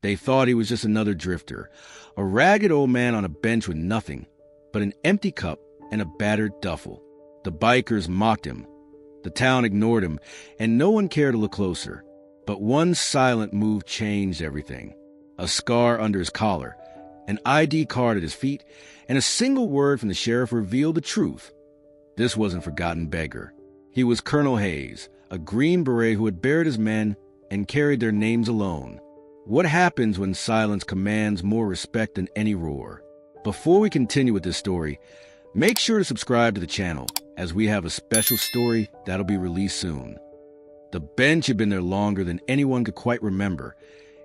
They thought he was just another drifter, a ragged old man on a bench with nothing but an empty cup and a battered duffel. The bikers mocked him. The town ignored him, and no one cared to look closer. But one silent move changed everything. A scar under his collar, an ID card at his feet, and a single word from the sheriff revealed the truth. This wasn't forgotten beggar. He was Colonel Hayes, a Green Beret who had buried his men and carried their names alone. What happens when silence commands more respect than any roar? Before we continue with this story, make sure to subscribe to the channel, as we have a special story that'll be released soon. The bench had been there longer than anyone could quite remember,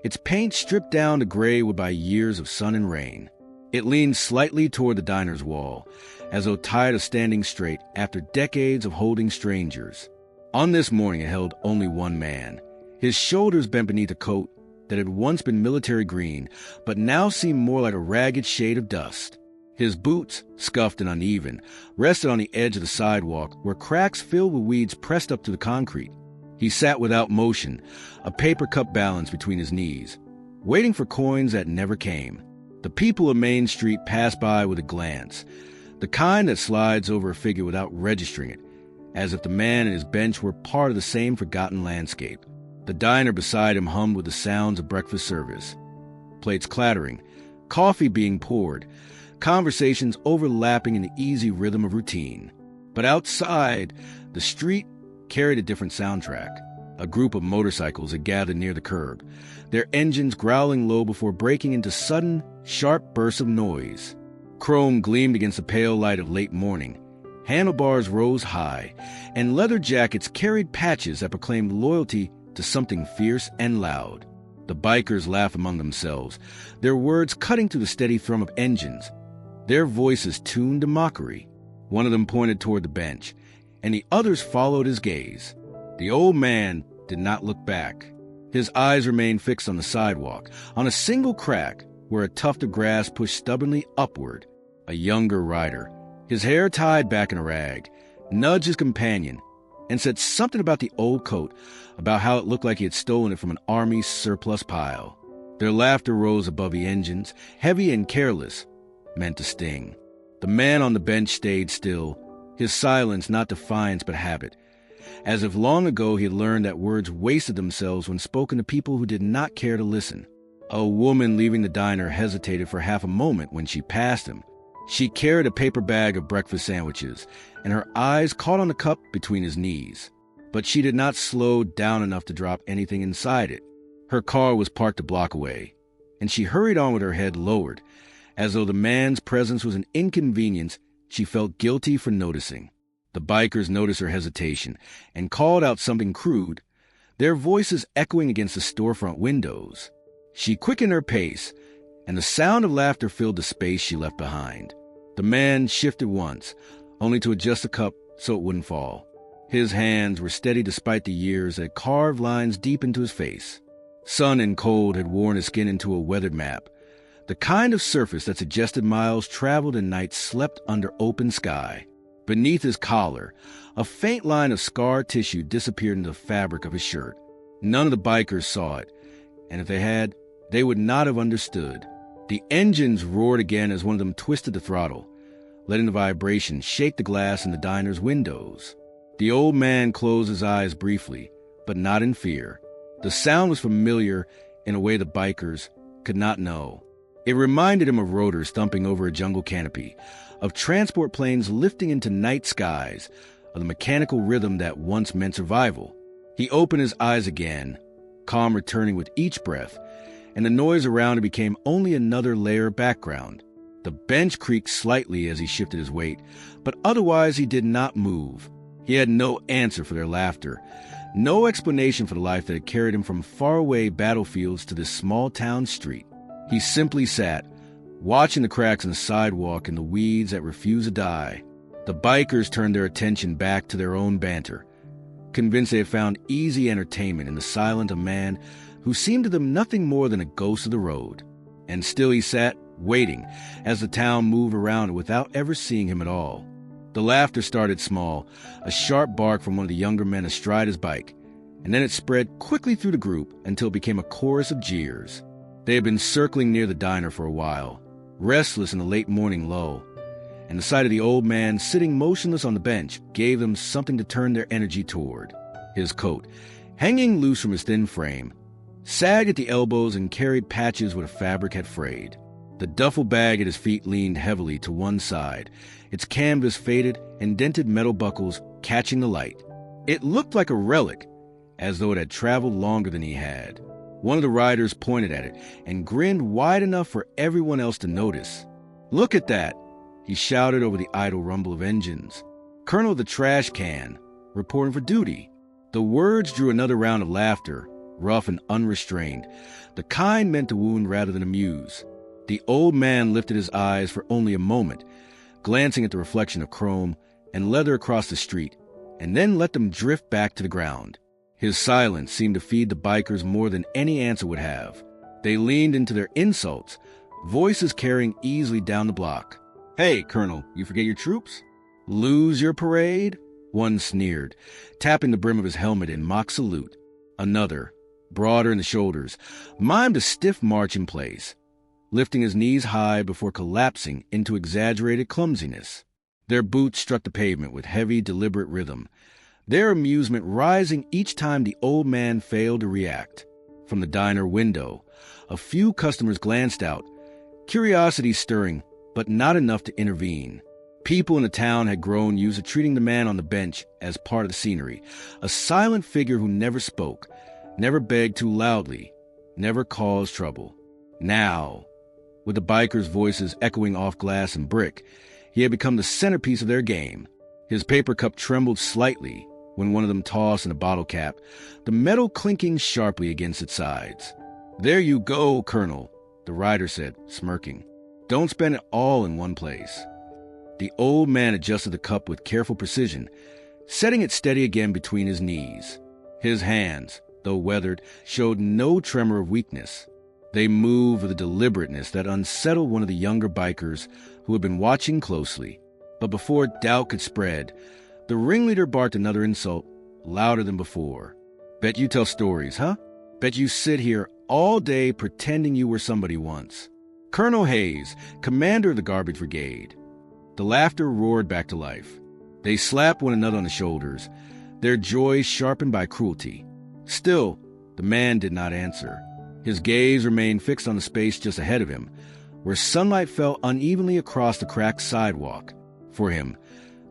its paint stripped down to gray by years of sun and rain. It leaned slightly toward the diner's wall, as though tired of standing straight after decades of holding strangers. On this morning it held only one man, his shoulders bent beneath a coat that had once been military green, but now seemed more like a ragged shade of dust. His boots, scuffed and uneven, rested on the edge of the sidewalk where cracks filled with weeds pressed up to the concrete. He sat without motion, a paper cup balanced between his knees, waiting for coins that never came. The people of Main Street passed by with a glance, the kind that slides over a figure without registering it, as if the man and his bench were part of the same forgotten landscape. The diner beside him hummed with the sounds of breakfast service. Plates clattering, coffee being poured, conversations overlapping in the easy rhythm of routine. But outside, the street carried a different soundtrack. A group of motorcycles had gathered near the curb, their engines growling low before breaking into sudden, sharp bursts of noise. Chrome gleamed against the pale light of late morning. Handlebars rose high, and leather jackets carried patches that proclaimed loyalty to something fierce and loud. The bikers laughed among themselves, their words cutting through the steady thrum of engines, their voices tuned to mockery. One of them pointed toward the bench, and the others followed his gaze. The old man did not look back. His eyes remained fixed on the sidewalk, on a single crack where a tuft of grass pushed stubbornly upward. A younger rider, his hair tied back in a rag, nudged his companion and said something about the old coat, about how it looked like he had stolen it from an army surplus pile. Their laughter rose above the engines, heavy and careless, meant to sting. The man on the bench stayed still, his silence not defiance but habit, as if long ago he had learned that words wasted themselves when spoken to people who did not care to listen. A woman leaving the diner hesitated for half a moment when she passed him. She carried a paper bag of breakfast sandwiches, and her eyes caught on the cup between his knees. But she did not slow down enough to drop anything inside it. Her car was parked a block away, and she hurried on with her head lowered, as though the man's presence was an inconvenience she felt guilty for noticing. The bikers noticed her hesitation and called out something crude, their voices echoing against the storefront windows. She quickened her pace, and the sound of laughter filled the space she left behind. The man shifted once, only to adjust the cup so it wouldn't fall. His hands were steady despite the years that carved lines deep into his face. Sun and cold had worn his skin into a weathered map, the kind of surface that suggested miles traveled and nights slept under open sky. Beneath his collar, a faint line of scar tissue disappeared into the fabric of his shirt. None of the bikers saw it, and if they had, they would not have understood. The engines roared again as one of them twisted the throttle, letting the vibration shake the glass in the diner's windows. The old man closed his eyes briefly, but not in fear. The sound was familiar in a way the bikers could not know. It reminded him of rotors thumping over a jungle canopy, of transport planes lifting into night skies, of the mechanical rhythm that once meant survival. He opened his eyes again, calm returning with each breath, and the noise around him became only another layer of background. The bench creaked slightly as he shifted his weight, but otherwise he did not move. He had no answer for their laughter, no explanation for the life that had carried him from faraway battlefields to this small-town street. He simply sat, watching the cracks in the sidewalk and the weeds that refused to die. The bikers turned their attention back to their own banter, convinced they had found easy entertainment in the silence of a man who seemed to them nothing more than a ghost of the road. And still he sat, waiting, as the town moved around without ever seeing him at all. The laughter started small, a sharp bark from one of the younger men astride his bike, and then it spread quickly through the group until it became a chorus of jeers. They had been circling near the diner for a while, restless in the late morning lull, and the sight of the old man sitting motionless on the bench gave them something to turn their energy toward. His coat, hanging loose from his thin frame, sagged at the elbows and carried patches where the fabric had frayed. The duffel bag at his feet leaned heavily to one side, its canvas faded and dented metal buckles catching the light. It looked like a relic, as though it had traveled longer than he had. One of the riders pointed at it and grinned wide enough for everyone else to notice. "Look at that!" he shouted over the idle rumble of engines. "Colonel of the trash can, reporting for duty." The words drew another round of laughter, rough and unrestrained, the kind meant to wound rather than amuse. The old man lifted his eyes for only a moment, glancing at the reflection of chrome and leather across the street, and then let them drift back to the ground. His silence seemed to feed the bikers more than any answer would have. They leaned into their insults, voices carrying easily down the block. "Hey, Colonel, you forget your troops? Lose your parade?" One sneered, tapping the brim of his helmet in mock salute. Another, broader in the shoulders, mimed a stiff march in place, lifting his knees high before collapsing into exaggerated clumsiness. Their boots struck the pavement with heavy, deliberate rhythm, their amusement rising each time the old man failed to react. From the diner window, a few customers glanced out, curiosity stirring, but not enough to intervene. People in the town had grown used to treating the man on the bench as part of the scenery, a silent figure who never spoke, never begged too loudly, never caused trouble. Now, with the bikers' voices echoing off glass and brick, he had become the centerpiece of their game. His paper cup trembled slightly when one of them tossed in a bottle cap, the metal clinking sharply against its sides. "There you go, Colonel," the rider said, smirking. "Don't spend it all in one place." The old man adjusted the cup with careful precision, setting it steady again between his knees. His hands, though weathered, showed no tremor of weakness. They moved with a deliberateness that unsettled one of the younger bikers who had been watching closely. But before doubt could spread, the ringleader barked another insult, louder than before. "Bet you tell stories, huh? Bet you sit here all day pretending you were somebody once. Colonel Hayes, commander of the garbage brigade." The laughter roared back to life. They slapped one another on the shoulders, their joy sharpened by cruelty. Still, the man did not answer. His gaze remained fixed on the space just ahead of him, where sunlight fell unevenly across the cracked sidewalk. For him,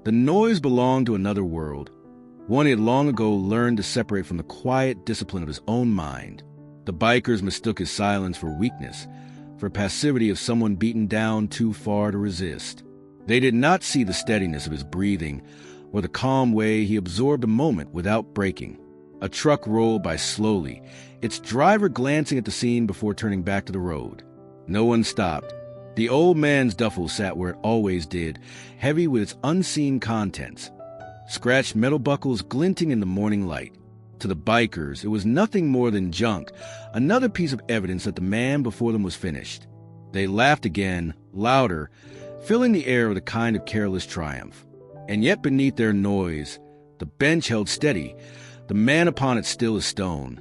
the noise belonged to another world, one he had long ago learned to separate from the quiet discipline of his own mind. The bikers mistook his silence for weakness, for passivity of someone beaten down too far to resist. They did not see the steadiness of his breathing or the calm way he absorbed a moment without breaking. A truck rolled by slowly, its driver glancing at the scene before turning back to the road. No one stopped. The old man's duffel sat where it always did, heavy with its unseen contents, scratched metal buckles glinting in the morning light. To the bikers, it was nothing more than junk, another piece of evidence that the man before them was finished. They laughed again, louder, filling the air with a kind of careless triumph. And yet beneath their noise, the bench held steady, the man upon it still as stone,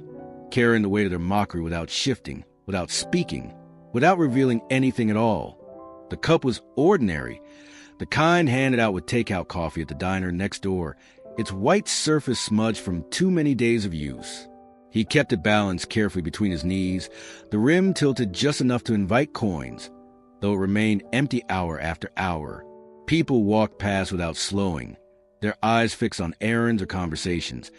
carrying the weight of their mockery without shifting, without speaking, without revealing anything at all. The cup was ordinary, the kind handed out with takeout coffee at the diner next door, its white surface smudged from too many days of use. He kept it balanced carefully between his knees, the rim tilted just enough to invite coins, though it remained empty hour after hour. People walked past without slowing, their eyes fixed on errands or conversations,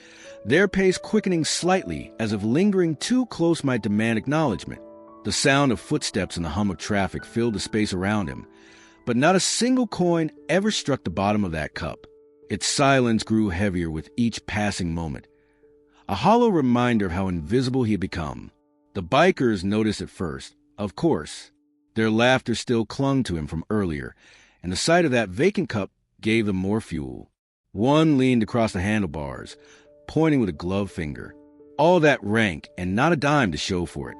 their pace quickening slightly as if lingering too close might demand acknowledgement. The sound of footsteps and the hum of traffic filled the space around him, but not a single coin ever struck the bottom of that cup. Its silence grew heavier with each passing moment, a hollow reminder of how invisible he had become. The bikers noticed at first, of course. Their laughter still clung to him from earlier, and the sight of that vacant cup gave them more fuel. One leaned across the handlebars, pointing with a gloved finger. "All that rank and not a dime to show for it,"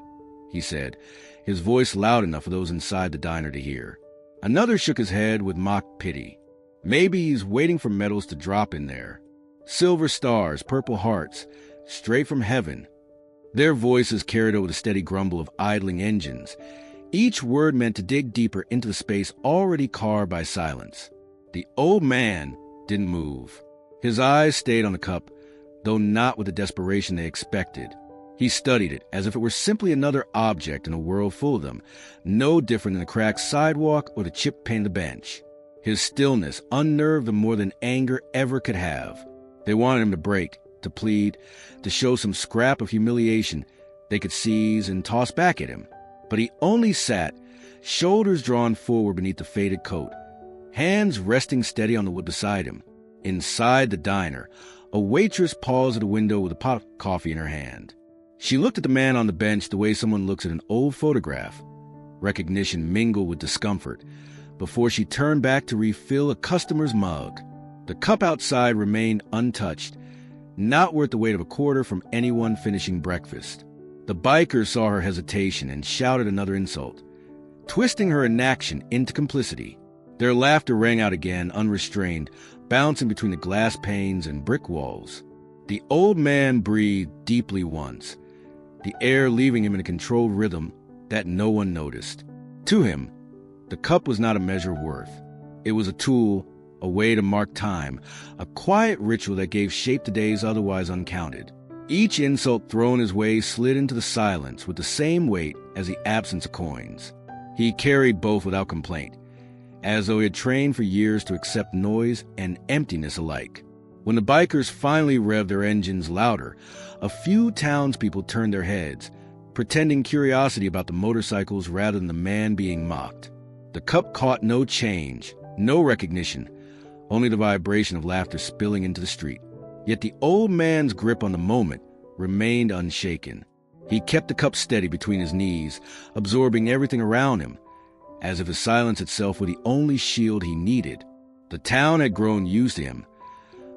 he said, his voice loud enough for those inside the diner to hear. Another shook his head with mock pity. "Maybe he's waiting for medals to drop in there. Silver stars, purple hearts, straight from heaven." Their voices carried over the steady grumble of idling engines. Each word meant to dig deeper into the space already carved by silence. The old man didn't move. His eyes stayed on the cup, though not with the desperation they expected. He studied it as if it were simply another object in a world full of them, no different than the cracked sidewalk or the chipped paint of the bench. His stillness unnerved them more than anger ever could have. They wanted him to break, to plead, to show some scrap of humiliation they could seize and toss back at him. But he only sat, shoulders drawn forward beneath the faded coat, hands resting steady on the wood beside him. Inside the diner, a waitress paused at a window with a pot of coffee in her hand. She looked at the man on the bench the way someone looks at an old photograph. Recognition mingled with discomfort before she turned back to refill a customer's mug. The cup outside remained untouched, not worth the weight of a quarter from anyone finishing breakfast. The bikers saw her hesitation and shouted another insult, twisting her inaction into complicity. Their laughter rang out again, unrestrained, bouncing between the glass panes and brick walls. The old man breathed deeply once, the air leaving him in a controlled rhythm that no one noticed. To him, the cup was not a measure of worth. It was a tool, a way to mark time, a quiet ritual that gave shape to days otherwise uncounted. Each insult thrown his way slid into the silence with the same weight as the absence of coins. He carried both without complaint, as though he had trained for years to accept noise and emptiness alike. When the bikers finally revved their engines louder, a few townspeople turned their heads, pretending curiosity about the motorcycles rather than the man being mocked. The cup caught no change, no recognition, only the vibration of laughter spilling into the street. Yet the old man's grip on the moment remained unshaken. He kept the cup steady between his knees, absorbing everything around him, as if his silence itself were the only shield he needed. The town had grown used to him,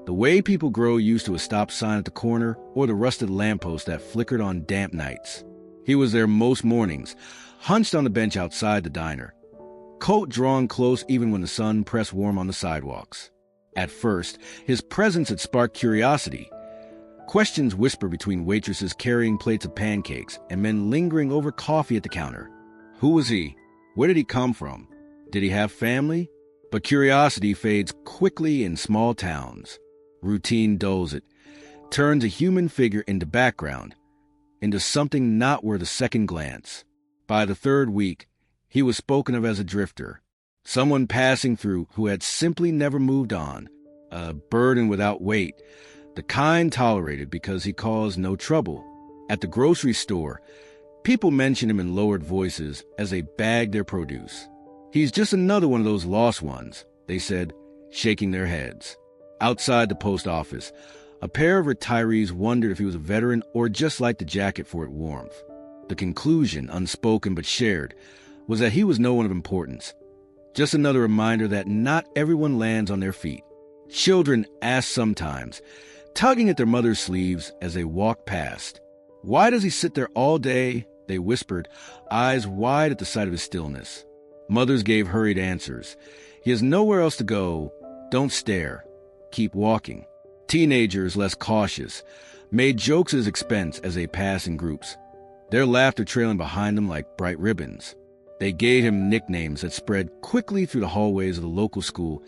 the way people grow used to a stop sign at the corner or the rusted lamppost that flickered on damp nights. He was there most mornings, hunched on the bench outside the diner, coat drawn close even when the sun pressed warm on the sidewalks. At first, his presence had sparked curiosity. Questions whispered between waitresses carrying plates of pancakes and men lingering over coffee at the counter. Who was he? Where did he come from? Did he have family? But curiosity fades quickly in small towns. Routine dulls it, turns a human figure into background, into something not worth a second glance. By the third week, he was spoken of as a drifter, someone passing through who had simply never moved on, a burden without weight, the kind tolerated because he caused no trouble. At the grocery store, people mentioned him in lowered voices as they bagged their produce. He's just another one of those lost ones, they said, shaking their heads. Outside the post office, a pair of retirees wondered if he was a veteran or just liked the jacket for its warmth. The conclusion, unspoken but shared, was that he was no one of importance. Just another reminder that not everyone lands on their feet. Children asked sometimes, tugging at their mother's sleeves as they walked past. Why does he sit there all day? They whispered, eyes wide at the sight of his stillness. Mothers gave hurried answers. He has nowhere else to go. Don't stare. Keep walking. Teenagers, less cautious, made jokes at his expense as they passed in groups, their laughter trailing behind them like bright ribbons. They gave him nicknames that spread quickly through the hallways of the local school,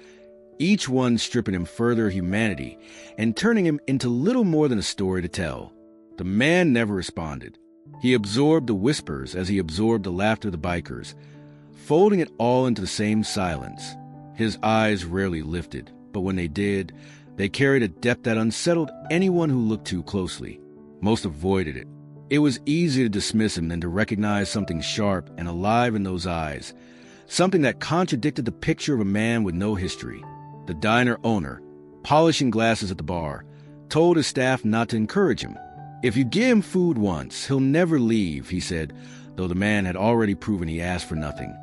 each one stripping him further humanity and turning him into little more than a story to tell. The man never responded. He absorbed the whispers as he absorbed the laughter of the bikers, folding it all into the same silence. His eyes rarely lifted, but when they did, they carried a depth that unsettled anyone who looked too closely. Most avoided it. It was easier to dismiss him than to recognize something sharp and alive in those eyes, something that contradicted the picture of a man with no history. The diner owner, polishing glasses at the bar, told his staff not to encourage him. If you give him food once, he'll never leave, he said, though the man had already proven he asked for nothing.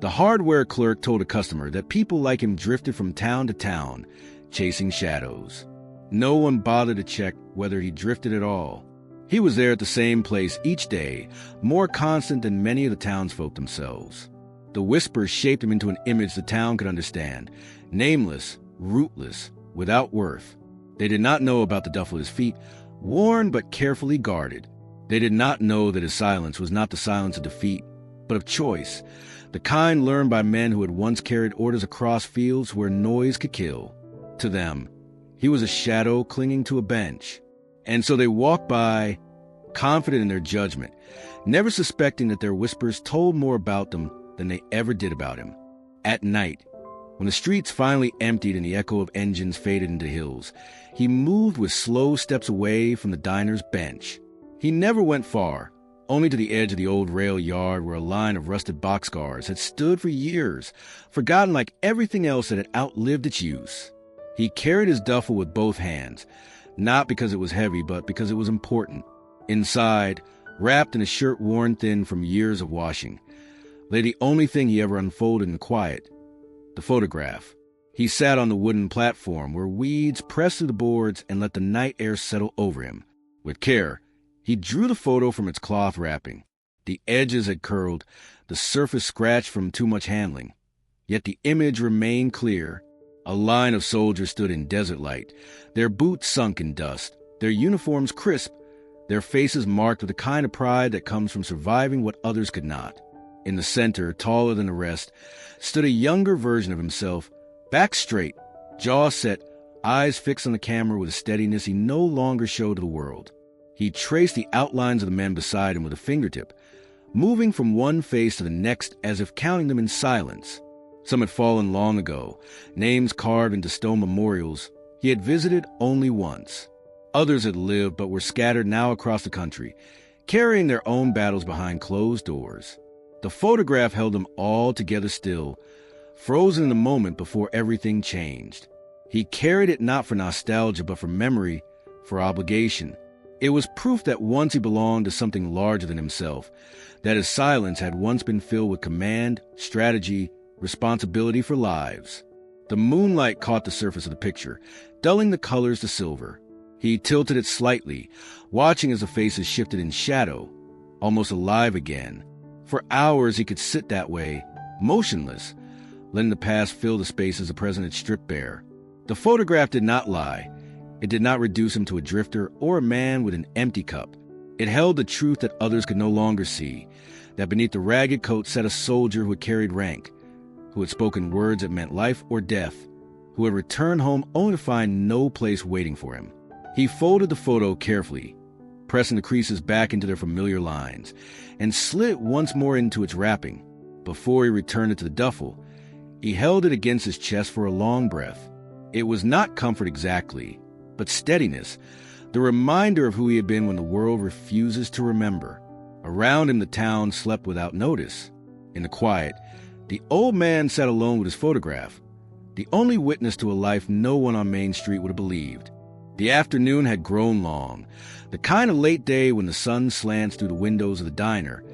The hardware clerk told a customer that people like him drifted from town to town, chasing shadows. No one bothered to check whether he drifted at all. He was there at the same place each day, more constant than many of the townsfolk themselves. The whispers shaped him into an image the town could understand, nameless, rootless, without worth. They did not know about the duffel at his feet, worn but carefully guarded. They did not know that his silence was not the silence of defeat, but of choice, the kind learned by men who had once carried orders across fields where noise could kill. To them, he was a shadow clinging to a bench. And so they walked by, confident in their judgment, never suspecting that their whispers told more about them than they ever did about him. At night, when the streets finally emptied and the echo of engines faded into hills, he moved with slow steps away from the diner's bench. He never went far, only to the edge of the old rail yard where a line of rusted boxcars had stood for years, forgotten like everything else that had outlived its use. He carried his duffel with both hands, not because it was heavy, but because it was important. Inside, wrapped in a shirt worn thin from years of washing, lay the only thing he ever unfolded in quiet, the photograph. He sat on the wooden platform where weeds pressed through the boards and let the night air settle over him. With care, he drew the photo from its cloth wrapping. The edges had curled, the surface scratched from too much handling. Yet the image remained clear. A line of soldiers stood in desert light, their boots sunk in dust, their uniforms crisp, their faces marked with the kind of pride that comes from surviving what others could not. In the center, taller than the rest, stood a younger version of himself, back straight, jaw set, eyes fixed on the camera with a steadiness he no longer showed to the world. He traced the outlines of the men beside him with a fingertip, moving from one face to the next as if counting them in silence. Some had fallen long ago, names carved into stone memorials he had visited only once. Others had lived but were scattered now across the country, carrying their own battles behind closed doors. The photograph held them all together still, frozen in the moment before everything changed. He carried it not for nostalgia but for memory, for obligation. It was proof that once he belonged to something larger than himself, that his silence had once been filled with command, strategy, responsibility for lives. The moonlight caught the surface of the picture, dulling the colors to silver. He tilted it slightly, watching as the faces shifted in shadow, almost alive again. For hours he could sit that way, motionless, letting the past fill the spaces the present had stripped bare. The photograph did not lie. It did not reduce him to a drifter or a man with an empty cup. It held the truth that others could no longer see, that beneath the ragged coat sat a soldier who had carried rank, who had spoken words that meant life or death, who had returned home only to find no place waiting for him. He folded the photo carefully, pressing the creases back into their familiar lines, and slid it once more into its wrapping. Before he returned it to the duffel, he held it against his chest for a long breath. It was not comfort exactly, but steadiness, the reminder of who he had been when the world refuses to remember. Around him the town slept without notice. In the quiet, the old man sat alone with his photograph, the only witness to a life no one on Main Street would have believed. The afternoon had grown long, the kind of late day when the sun slants through the windows of the diner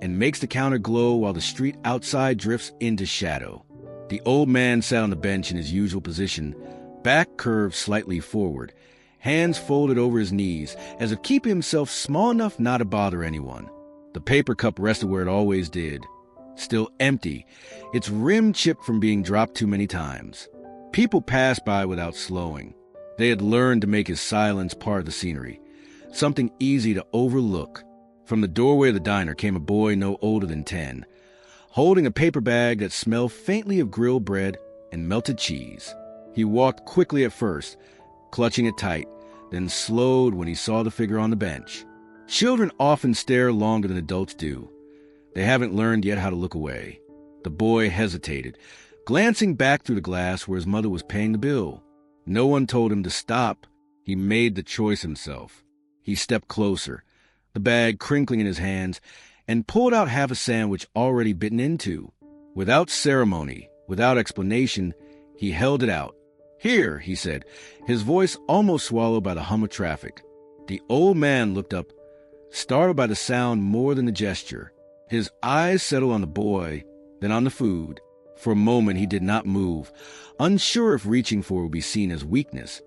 and makes the counter glow while the street outside drifts into shadow. The old man sat on the bench in his usual position, back curved slightly forward, hands folded over his knees, as if keeping himself small enough not to bother anyone. The paper cup rested where it always did, still empty, its rim chipped from being dropped too many times. People passed by without slowing. They had learned to make his silence part of the scenery, something easy to overlook. From the doorway of the diner came a boy no older than 10, holding a paper bag that smelled faintly of grilled bread and melted cheese. He walked quickly at first, clutching it tight, then slowed when he saw the figure on the bench. Children often stare longer than adults do. They haven't learned yet how to look away. The boy hesitated, glancing back through the glass where his mother was paying the bill. No one told him to stop. He made the choice himself. He stepped closer, the bag crinkling in his hands, and pulled out half a sandwich already bitten into. Without ceremony, without explanation, he held it out. "Here," he said, his voice almost swallowed by the hum of traffic. The old man looked up, startled by the sound more than the gesture. His eyes settled on the boy, then on the food. For a moment he did not move, unsure if reaching for it would be seen as weakness,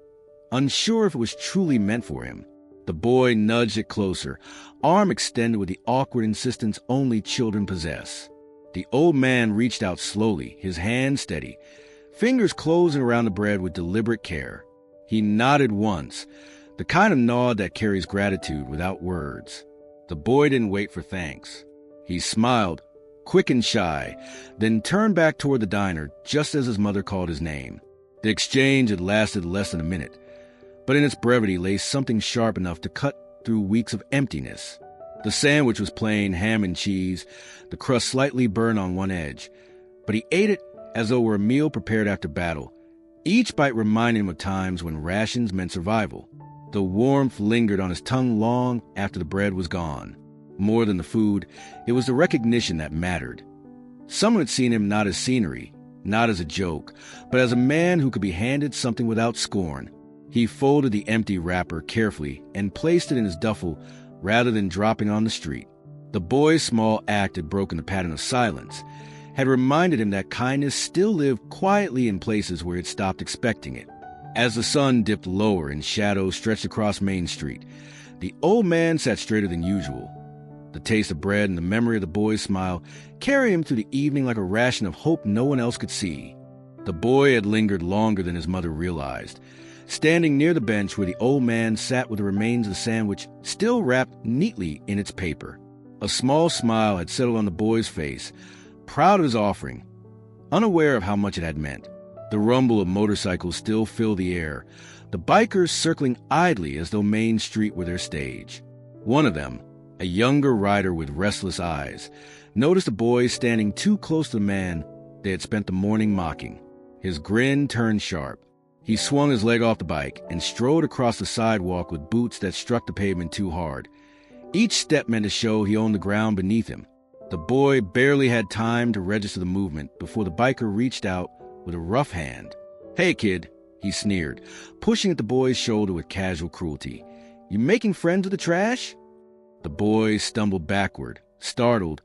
unsure if it was truly meant for him. The boy nudged it closer, arm extended with the awkward insistence only children possess. The old man reached out slowly, his hand steady, fingers closing around the bread with deliberate care. He nodded once, the kind of nod that carries gratitude without words. The boy didn't wait for thanks. He smiled, quick and shy, then turned back toward the diner just as his mother called his name. The exchange had lasted less than a minute, but in its brevity lay something sharp enough to cut through weeks of emptiness. The sandwich was plain ham and cheese, the crust slightly burned on one edge, but he ate it as though it were a meal prepared after battle. Each bite reminded him of times when rations meant survival. The warmth lingered on his tongue long after the bread was gone. More than the food, it was the recognition that mattered. Someone had seen him not as scenery, not as a joke, but as a man who could be handed something without scorn. He folded the empty wrapper carefully and placed it in his duffel rather than dropping on the street. The boy's small act had broken the pattern of silence, had reminded him that kindness still lived quietly in places where it stopped expecting it. As the sun dipped lower and shadows stretched across Main Street, the old man sat straighter than usual. The taste of bread and the memory of the boy's smile carried him through the evening like a ration of hope no one else could see. The boy had lingered longer than his mother realized, standing near the bench where the old man sat with the remains of the sandwich still wrapped neatly in its paper. A small smile had settled on the boy's face, proud of his offering, unaware of how much it had meant. The rumble of motorcycles still filled the air, the bikers circling idly as though Main Street were their stage. One of them, a younger rider with restless eyes, noticed the boy standing too close to the man they had spent the morning mocking. His grin turned sharp. He swung his leg off the bike and strode across the sidewalk with boots that struck the pavement too hard. Each step meant to show he owned the ground beneath him. The boy barely had time to register the movement before the biker reached out with a rough hand. "Hey, kid," he sneered, pushing at the boy's shoulder with casual cruelty. "You making friends with the trash?" The boy stumbled backward, startled,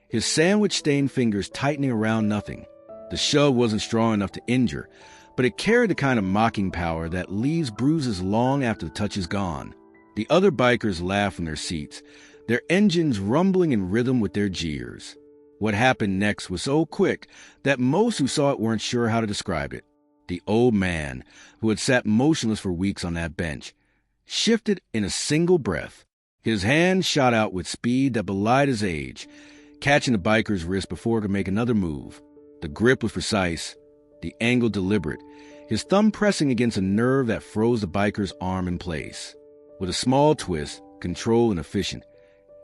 his sandwich-stained fingers tightening around nothing. The shove wasn't strong enough to injure, but it carried the kind of mocking power that leaves bruises long after the touch is gone. The other bikers laughed from their seats, their engines rumbling in rhythm with their jeers. What happened next was so quick that most who saw it weren't sure how to describe it. The old man, who had sat motionless for weeks on that bench, shifted in a single breath. His hand shot out with speed that belied his age, catching the biker's wrist before it could make another move. The grip was precise, the angle deliberate, his thumb pressing against a nerve that froze the biker's arm in place. With a small twist, controlled and efficient,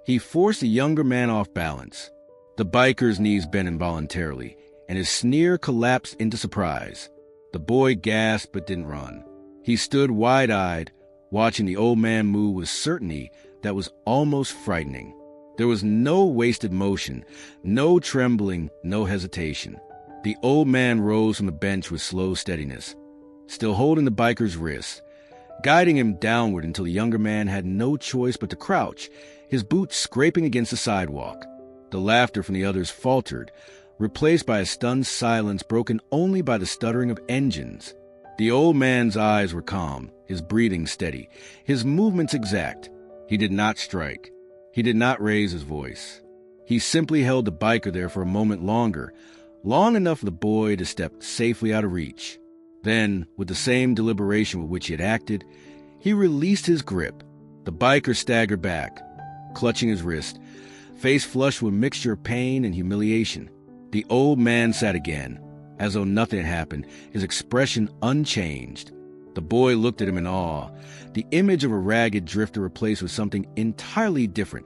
he forced the younger man off balance. The biker's knees bent involuntarily, and his sneer collapsed into surprise. The boy gasped but didn't run. He stood wide-eyed, watching the old man move with certainty that was almost frightening. There was no wasted motion, no trembling, no hesitation. The old man rose from the bench with slow steadiness, still holding the biker's wrist, guiding him downward until the younger man had no choice but to crouch, his boots scraping against the sidewalk. The laughter from the others faltered, replaced by a stunned silence broken only by the stuttering of engines. The old man's eyes were calm, his breathing steady, his movements exact. He did not strike. He did not raise his voice. He simply held the biker there for a moment longer, long enough for the boy to step safely out of reach. Then, with the same deliberation with which he had acted, he released his grip. The biker staggered back, clutching his wrist, face flushed with a mixture of pain and humiliation. The old man sat again, as though nothing had happened, his expression unchanged. The boy looked at him in awe, the image of a ragged drifter replaced with something entirely different.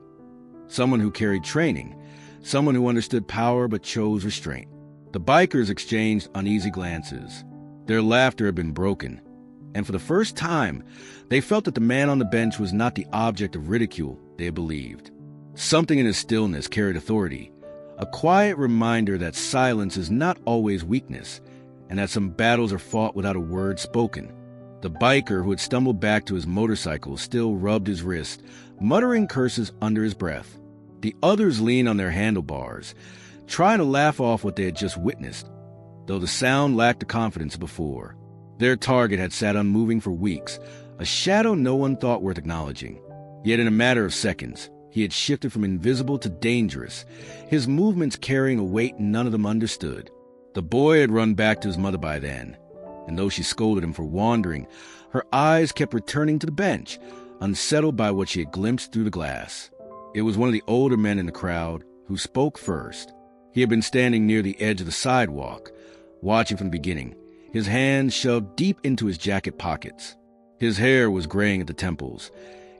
Someone who carried training, someone who understood power but chose restraint. The bikers exchanged uneasy glances. Their laughter had been broken, and for the first time, they felt that the man on the bench was not the object of ridicule they had believed. Something in his stillness carried authority, a quiet reminder that silence is not always weakness, and that some battles are fought without a word spoken. The biker who had stumbled back to his motorcycle still rubbed his wrist, muttering curses under his breath. The others leaned on their handlebars, trying to laugh off what they had just witnessed, though the sound lacked the confidence before. Their target had sat unmoving for weeks, a shadow no one thought worth acknowledging. Yet in a matter of seconds, he had shifted from invisible to dangerous, his movements carrying a weight none of them understood. The boy had run back to his mother by then, and though she scolded him for wandering, her eyes kept returning to the bench, unsettled by what she had glimpsed through the glass. It was one of the older men in the crowd who spoke first. He had been standing near the edge of the sidewalk, watching from the beginning, his hands shoved deep into his jacket pockets. His hair was graying at the temples,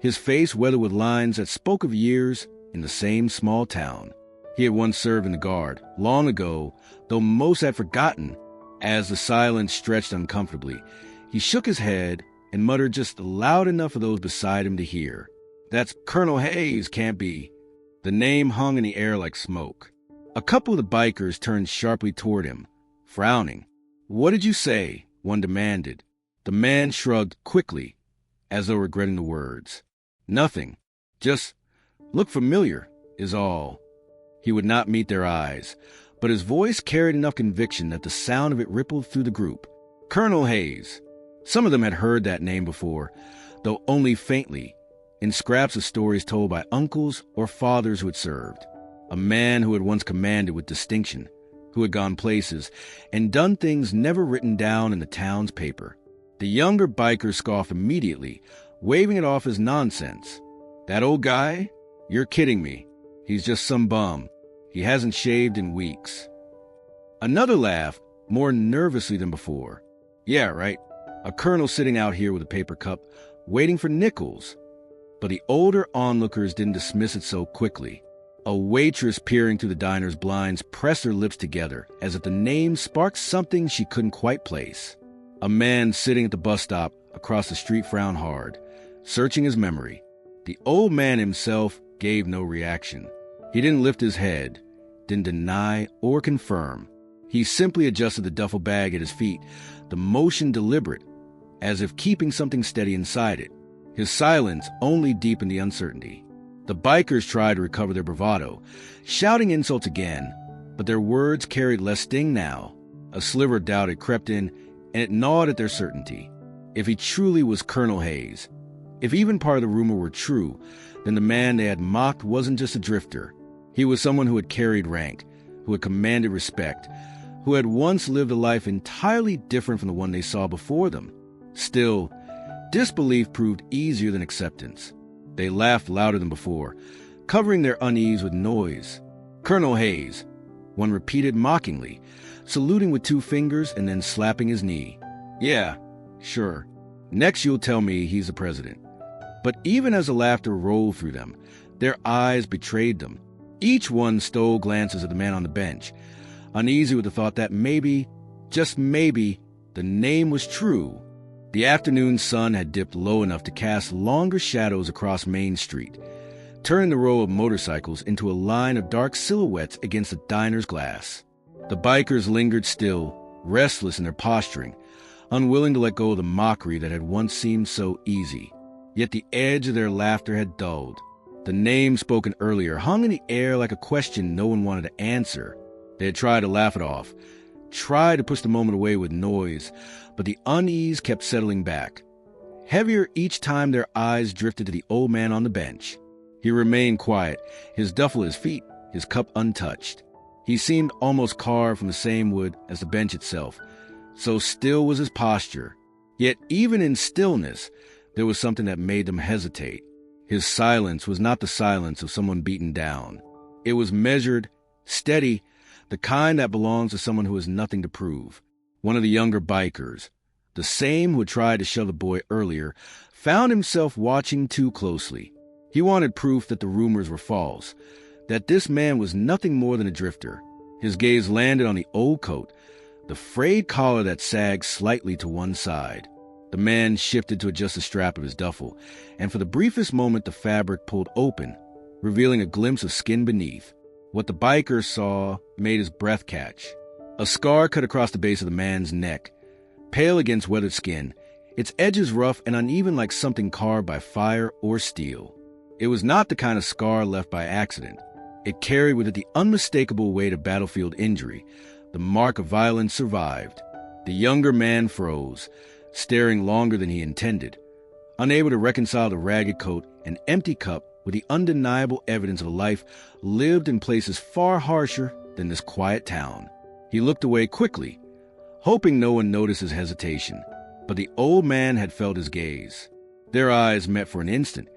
his face weathered with lines that spoke of years in the same small town. He had once served in the guard, long ago, though most had forgotten. As the silence stretched uncomfortably, he shook his head and muttered just loud enough for those beside him to hear. "That's Colonel Hayes, can't be." The name hung in the air like smoke. A couple of the bikers turned sharply toward him, frowning. "What did you say?" one demanded. The man shrugged quickly, as though regretting the words. "Nothing. Just look familiar, is all." He would not meet their eyes, but his voice carried enough conviction that the sound of it rippled through the group. Colonel Hayes. Some of them had heard that name before, though only faintly, in scraps of stories told by uncles or fathers who had served. A man who had once commanded with distinction, who had gone places and done things never written down in the town's paper. The younger biker scoffed immediately, waving it off as nonsense. "That old guy? You're kidding me. He's just some bum. He hasn't shaved in weeks." Another laughed, more nervously than before. "Yeah, right. A colonel sitting out here with a paper cup, waiting for nickels." But the older onlookers didn't dismiss it so quickly. A waitress peering through the diner's blinds pressed her lips together, as if the name sparked something she couldn't quite place. A man sitting at the bus stop across the street frowned hard, searching his memory. The old man himself gave no reaction. He didn't lift his head, didn't deny or confirm. He simply adjusted the duffel bag at his feet, the motion deliberate, as if keeping something steady inside it. His silence only deepened the uncertainty. The bikers tried to recover their bravado, shouting insults again, but their words carried less sting now. A sliver of doubt had crept in, and it gnawed at their certainty. If he truly was Colonel Hayes, if even part of the rumor were true, then the man they had mocked wasn't just a drifter. He was someone who had carried rank, who had commanded respect, who had once lived a life entirely different from the one they saw before them. Still, disbelief proved easier than acceptance. They laughed louder than before, covering their unease with noise. "Colonel Hayes," one repeated mockingly, saluting with 2 fingers and then slapping his knee. "Yeah, sure. Next you'll tell me he's the president." But even as the laughter rolled through them, their eyes betrayed them. Each one stole glances at the man on the bench, uneasy with the thought that maybe, just maybe, the name was true. The afternoon sun had dipped low enough to cast longer shadows across Main Street, turning the row of motorcycles into a line of dark silhouettes against the diner's glass. The bikers lingered still, restless in their posturing, unwilling to let go of the mockery that had once seemed so easy. Yet the edge of their laughter had dulled. The name spoken earlier hung in the air like a question no one wanted to answer. They had tried to laugh it off, tried to push the moment away with noise, but the unease kept settling back. Heavier each time their eyes drifted to the old man on the bench. He remained quiet, his duffel at his feet, his cup untouched. He seemed almost carved from the same wood as the bench itself, so still was his posture. Yet even in stillness, there was something that made them hesitate. His silence was not the silence of someone beaten down. It was measured, steady, the kind that belongs to someone who has nothing to prove. One of the younger bikers, the same who had tried to shove the boy earlier, found himself watching too closely. He wanted proof that the rumors were false, that this man was nothing more than a drifter. His gaze landed on the old coat, the frayed collar that sagged slightly to one side. The man shifted to adjust the strap of his duffel, and for the briefest moment the fabric pulled open, revealing a glimpse of skin beneath. What the biker saw made his breath catch. A scar cut across the base of the man's neck, pale against weathered skin, its edges rough and uneven like something carved by fire or steel. It was not the kind of scar left by accident. It carried with it the unmistakable weight of battlefield injury, the mark of violence survived. The younger man froze, staring longer than he intended, unable to reconcile the ragged coat and empty cup with the undeniable evidence of a life lived in places far harsher than this quiet town. He looked away quickly, hoping no one noticed his hesitation, but the old man had felt his gaze. Their eyes met for an instant,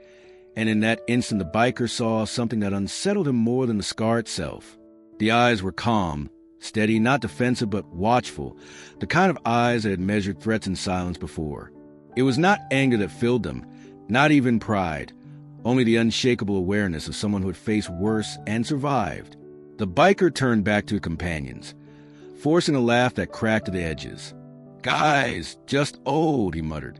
And in that instant the biker saw something that unsettled him more than the scar itself. The eyes were calm, steady, not defensive but watchful, the kind of eyes that had measured threats in silence before. It was not anger that filled them, not even pride, only the unshakable awareness of someone who had faced worse and survived. The biker turned back to his companions, forcing a laugh that cracked at the edges. "Guys, just old," he muttered,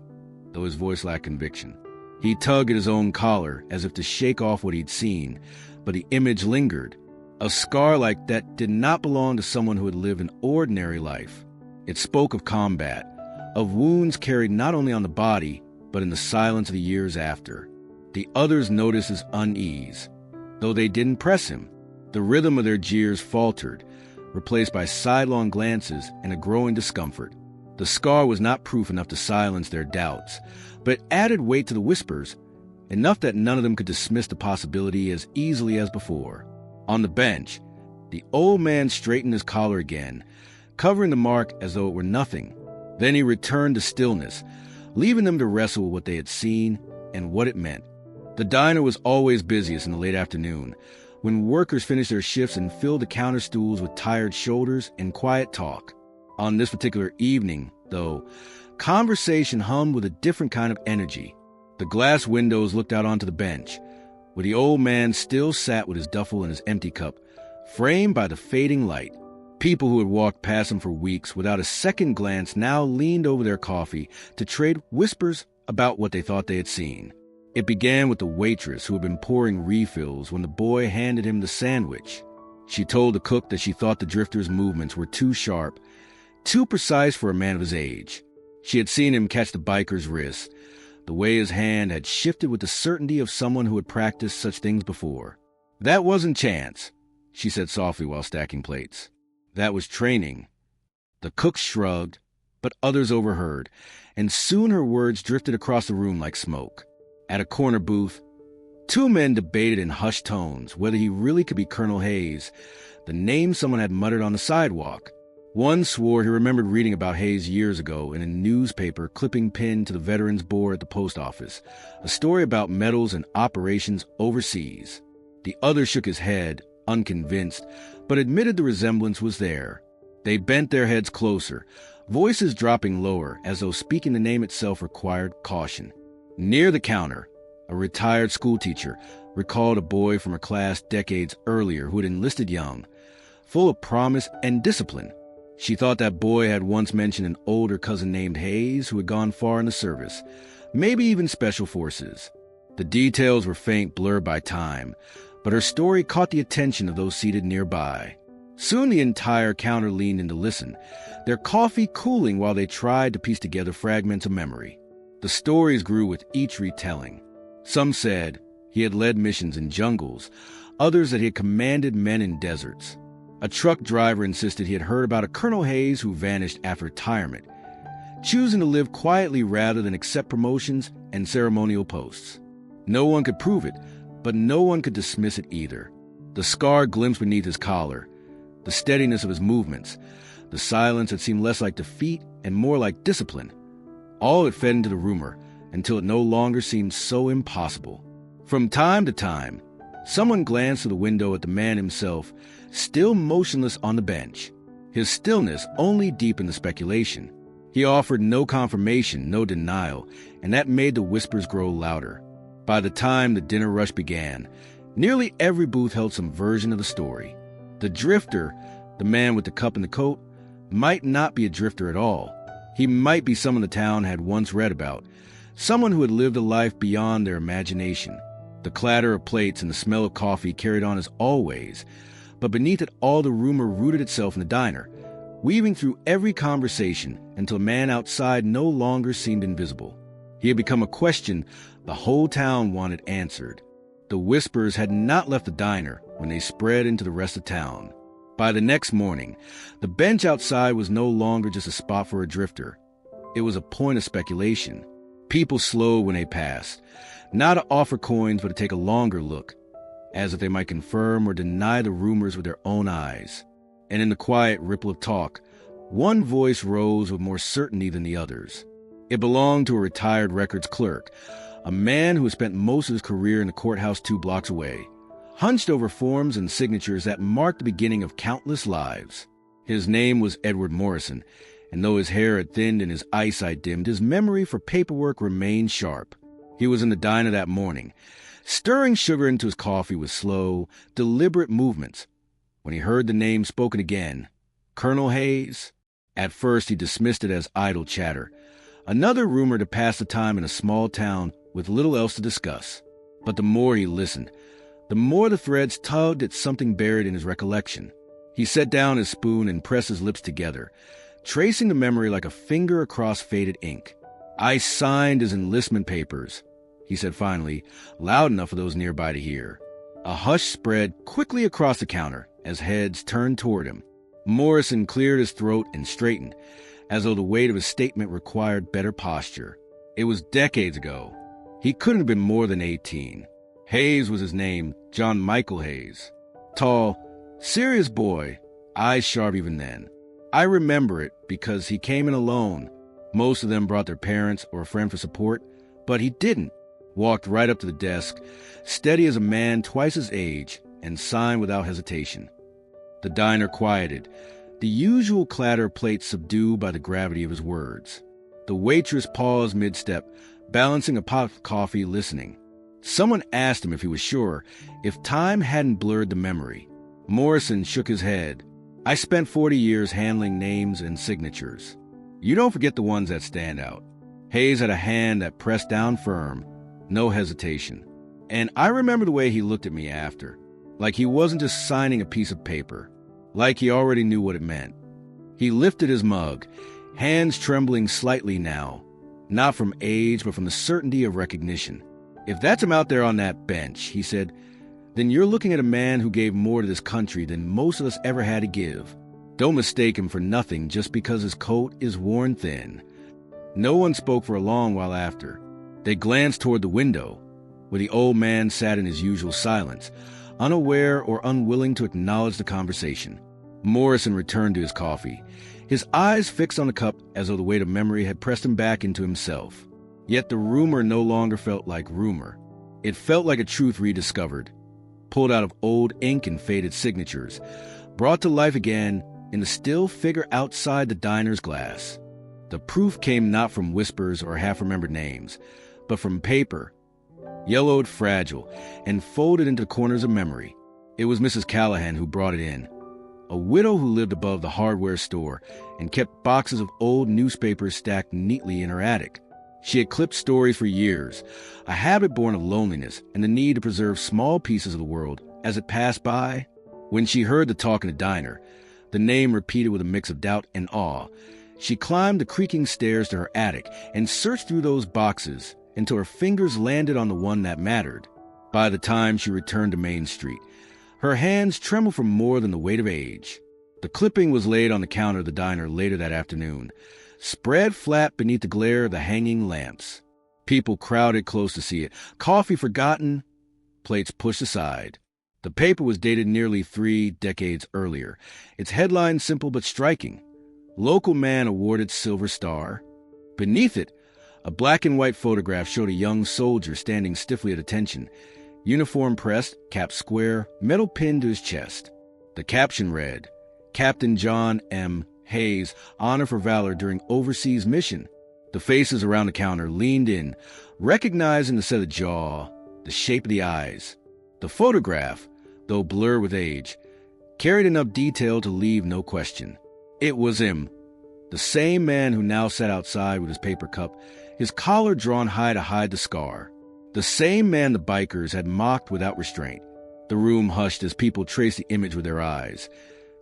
though his voice lacked conviction. He tugged at his own collar as if to shake off what he'd seen, but the image lingered. A scar like that did not belong to someone who had lived an ordinary life. It spoke of combat, of wounds carried not only on the body, but in the silence of the years after. The others noticed his unease, though they didn't press him. The rhythm of their jeers faltered, replaced by sidelong glances and a growing discomfort. The scar was not proof enough to silence their doubts, but it added weight to the whispers, enough that none of them could dismiss the possibility as easily as before. On the bench, the old man straightened his collar again, covering the mark as though it were nothing. Then he returned to stillness, leaving them to wrestle with what they had seen and what it meant. The diner was always busiest in the late afternoon, when workers finished their shifts and filled the counter stools with tired shoulders and quiet talk. On this particular evening, though, conversation hummed with a different kind of energy. The glass windows looked out onto the bench, where the old man still sat with his duffel and his empty cup, framed by the fading light. People who had walked past him for weeks without a second glance now leaned over their coffee to trade whispers about what they thought they had seen. It began with the waitress who had been pouring refills when the boy handed him the sandwich. She told the cook that she thought the drifter's movements were too sharp, too precise for a man of his age. She had seen him catch the biker's wrist, the way his hand had shifted with the certainty of someone who had practiced such things before. "That wasn't chance," she said softly while stacking plates. "That was training." The cook shrugged, but others overheard, and soon her words drifted across the room like smoke. At a corner booth, two men debated in hushed tones whether he really could be Colonel Hayes, the name someone had muttered on the sidewalk. One swore he remembered reading about Hayes years ago in a newspaper clipping pinned to the veterans board at the post office, a story about medals and operations overseas. The other shook his head, unconvinced, but admitted the resemblance was there. They bent their heads closer, voices dropping lower as though speaking the name itself required caution. Near the counter, a retired schoolteacher recalled a boy from her class decades earlier who had enlisted young, full of promise and discipline. She thought that boy had once mentioned an older cousin named Hayes who had gone far in the service, maybe even special forces. The details were faint, blurred by time, but her story caught the attention of those seated nearby. Soon the entire counter leaned in to listen, their coffee cooling while they tried to piece together fragments of memory. The stories grew with each retelling. Some said he had led missions in jungles, others that he had commanded men in deserts. A truck driver insisted he had heard about a Colonel Hayes who vanished after retirement, choosing to live quietly rather than accept promotions and ceremonial posts. No one could prove it, but no one could dismiss it either. The scar glimpsed beneath his collar, the steadiness of his movements, the silence that seemed less like defeat and more like discipline. All it fed into the rumor until it no longer seemed so impossible. From time to time, someone glanced through the window at the man himself, still motionless on the bench. His stillness only deepened the speculation. He offered no confirmation, no denial, and that made the whispers grow louder. By the time the dinner rush began, nearly every booth held some version of the story. The drifter, the man with the cup and the coat, might not be a drifter at all. He might be someone the town had once read about, someone who had lived a life beyond their imagination. The clatter of plates and the smell of coffee carried on as always, but beneath it all the rumor rooted itself in the diner, weaving through every conversation until a man outside no longer seemed invisible. He had become a question the whole town wanted answered. The whispers had not left the diner when they spread into the rest of town. By the next morning, the bench outside was no longer just a spot for a drifter. It was a point of speculation. People slowed when they passed, not to offer coins but to take a longer look, as if they might confirm or deny the rumors with their own eyes. And in the quiet ripple of talk, one voice rose with more certainty than the others. It belonged to a retired records clerk, a man who had spent most of his career in the courthouse 2 blocks away, hunched over forms and signatures that marked the beginning of countless lives. His name was Edward Morrison, and though his hair had thinned and his eyesight dimmed, his memory for paperwork remained sharp. He was in the diner that morning, stirring sugar into his coffee with slow, deliberate movements, when he heard the name spoken again. Colonel Hayes? At first he dismissed it as idle chatter, another rumor to pass the time in a small town with little else to discuss. But the more he listened, the more the threads tugged at something buried in his recollection. He set down his spoon and pressed his lips together, tracing the memory like a finger across faded ink. "I signed his enlistment papers," he said finally, loud enough for those nearby to hear. A hush spread quickly across the counter as heads turned toward him. Morrison cleared his throat and straightened, as though the weight of his statement required better posture. It was decades ago. He couldn't have been more than 18. Hayes was his name, John Michael Hayes. Tall, serious boy, eyes sharp even then. I remember it because he came in alone. Most of them brought their parents or a friend for support, but he didn't. Walked right up to the desk, steady as a man twice his age, and signed without hesitation. The diner quieted, the usual clatter of plates subdued by the gravity of his words. The waitress paused mid-step, balancing a pot of coffee, listening. Someone asked him if he was sure, if time hadn't blurred the memory. Morrison shook his head. "I spent 40 years handling names and signatures. You don't forget the ones that stand out." Hayes had a hand that pressed down firm, no hesitation. And I remember the way he looked at me after, like he wasn't just signing a piece of paper, like he already knew what it meant. He lifted his mug, hands trembling slightly now, not from age but from the certainty of recognition. "If that's him out there on that bench," he said, "then you're looking at a man who gave more to this country than most of us ever had to give. Don't mistake him for nothing just because his coat is worn thin." No one spoke for a long while after. They glanced toward the window, where the old man sat in his usual silence, unaware or unwilling to acknowledge the conversation. Morrison returned to his coffee, his eyes fixed on the cup as though the weight of memory had pressed him back into himself. Yet the rumor no longer felt like rumor. It felt like a truth rediscovered, pulled out of old ink and faded signatures, brought to life again in the still figure outside the diner's glass. The proof came not from whispers or half-remembered names, but from paper, yellowed, fragile, and folded into the corners of memory. It was Mrs. Callahan who brought it in, a widow who lived above the hardware store and kept boxes of old newspapers stacked neatly in her attic. She had clipped stories for years, a habit born of loneliness and the need to preserve small pieces of the world as it passed by. When she heard the talk in the diner, the name repeated with a mix of doubt and awe, she climbed the creaking stairs to her attic and searched through those boxes until her fingers landed on the one that mattered. By the time she returned to Main Street, her hands trembled from more than the weight of age. The clipping was laid on the counter of the diner later that afternoon, spread flat beneath the glare of the hanging lamps. People crowded close to see it, coffee forgotten, plates pushed aside. The paper was dated nearly 3 decades earlier, its headline simple but striking. Local man awarded Silver Star. Beneath it, a black and white photograph showed a young soldier standing stiffly at attention, uniform pressed, cap square, medal pinned to his chest. The caption read, "Captain John M. Hayes, honor for valor during overseas mission." The faces around the counter leaned in, recognizing the set of the jaw, the shape of the eyes. The photograph, though blurred with age, carried enough detail to leave no question. It was him, the same man who now sat outside with his paper cup, his collar drawn high to hide the scar. The same man the bikers had mocked without restraint. The room hushed as people traced the image with their eyes,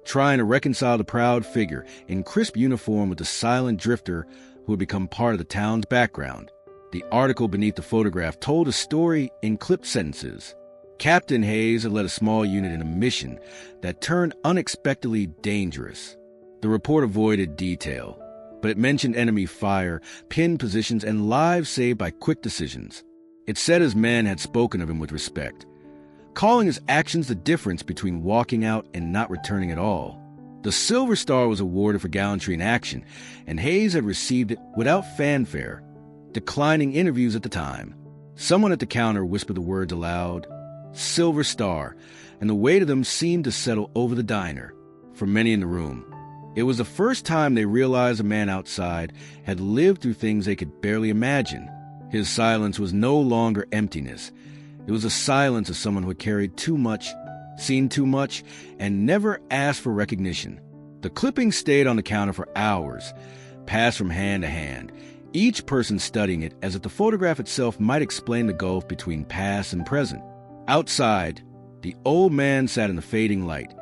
trying to reconcile the proud figure in crisp uniform with the silent drifter who had become part of the town's background. The article beneath the photograph told a story in clipped sentences. Captain Hayes had led a small unit in a mission that turned unexpectedly dangerous. The report avoided detail, but it mentioned enemy fire, pinned positions, and lives saved by quick decisions. It said his men had spoken of him with respect, calling his actions the difference between walking out and not returning at all. The Silver Star was awarded for gallantry in action, and Hayes had received it without fanfare, declining interviews at the time. Someone at the counter whispered the words aloud, "Silver Star," and the weight of them seemed to settle over the diner. For many in the room, it was the first time they realized a man outside had lived through things they could barely imagine. His silence was no longer emptiness. It was the silence of someone who had carried too much, seen too much, and never asked for recognition. The clipping stayed on the counter for hours, passed from hand to hand, each person studying it as if the photograph itself might explain the gulf between past and present. Outside, the old man sat in the fading light,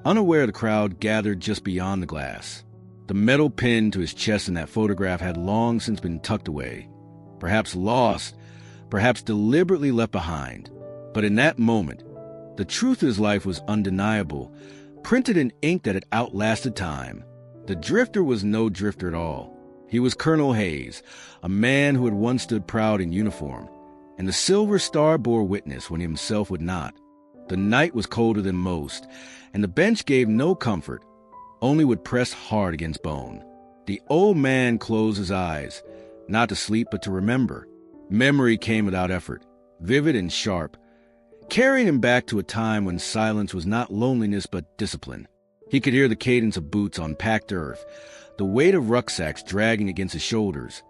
unaware of the crowd gathered just beyond the glass. The metal pin to his chest in that photograph had long since been tucked away, perhaps lost, perhaps deliberately left behind. But in that moment, the truth of his life was undeniable, printed in ink that had outlasted time. The drifter was no drifter at all. He was Colonel Hayes, a man who had once stood proud in uniform, and the Silver Star bore witness when he himself would not. The night was colder than most, and the bench gave no comfort, only would press hard against bone. The old man closed his eyes, not to sleep but to remember. Memory came without effort, vivid and sharp, carrying him back to a time when silence was not loneliness but discipline. He could hear the cadence of boots on packed earth, the weight of rucksacks dragging against his shoulders,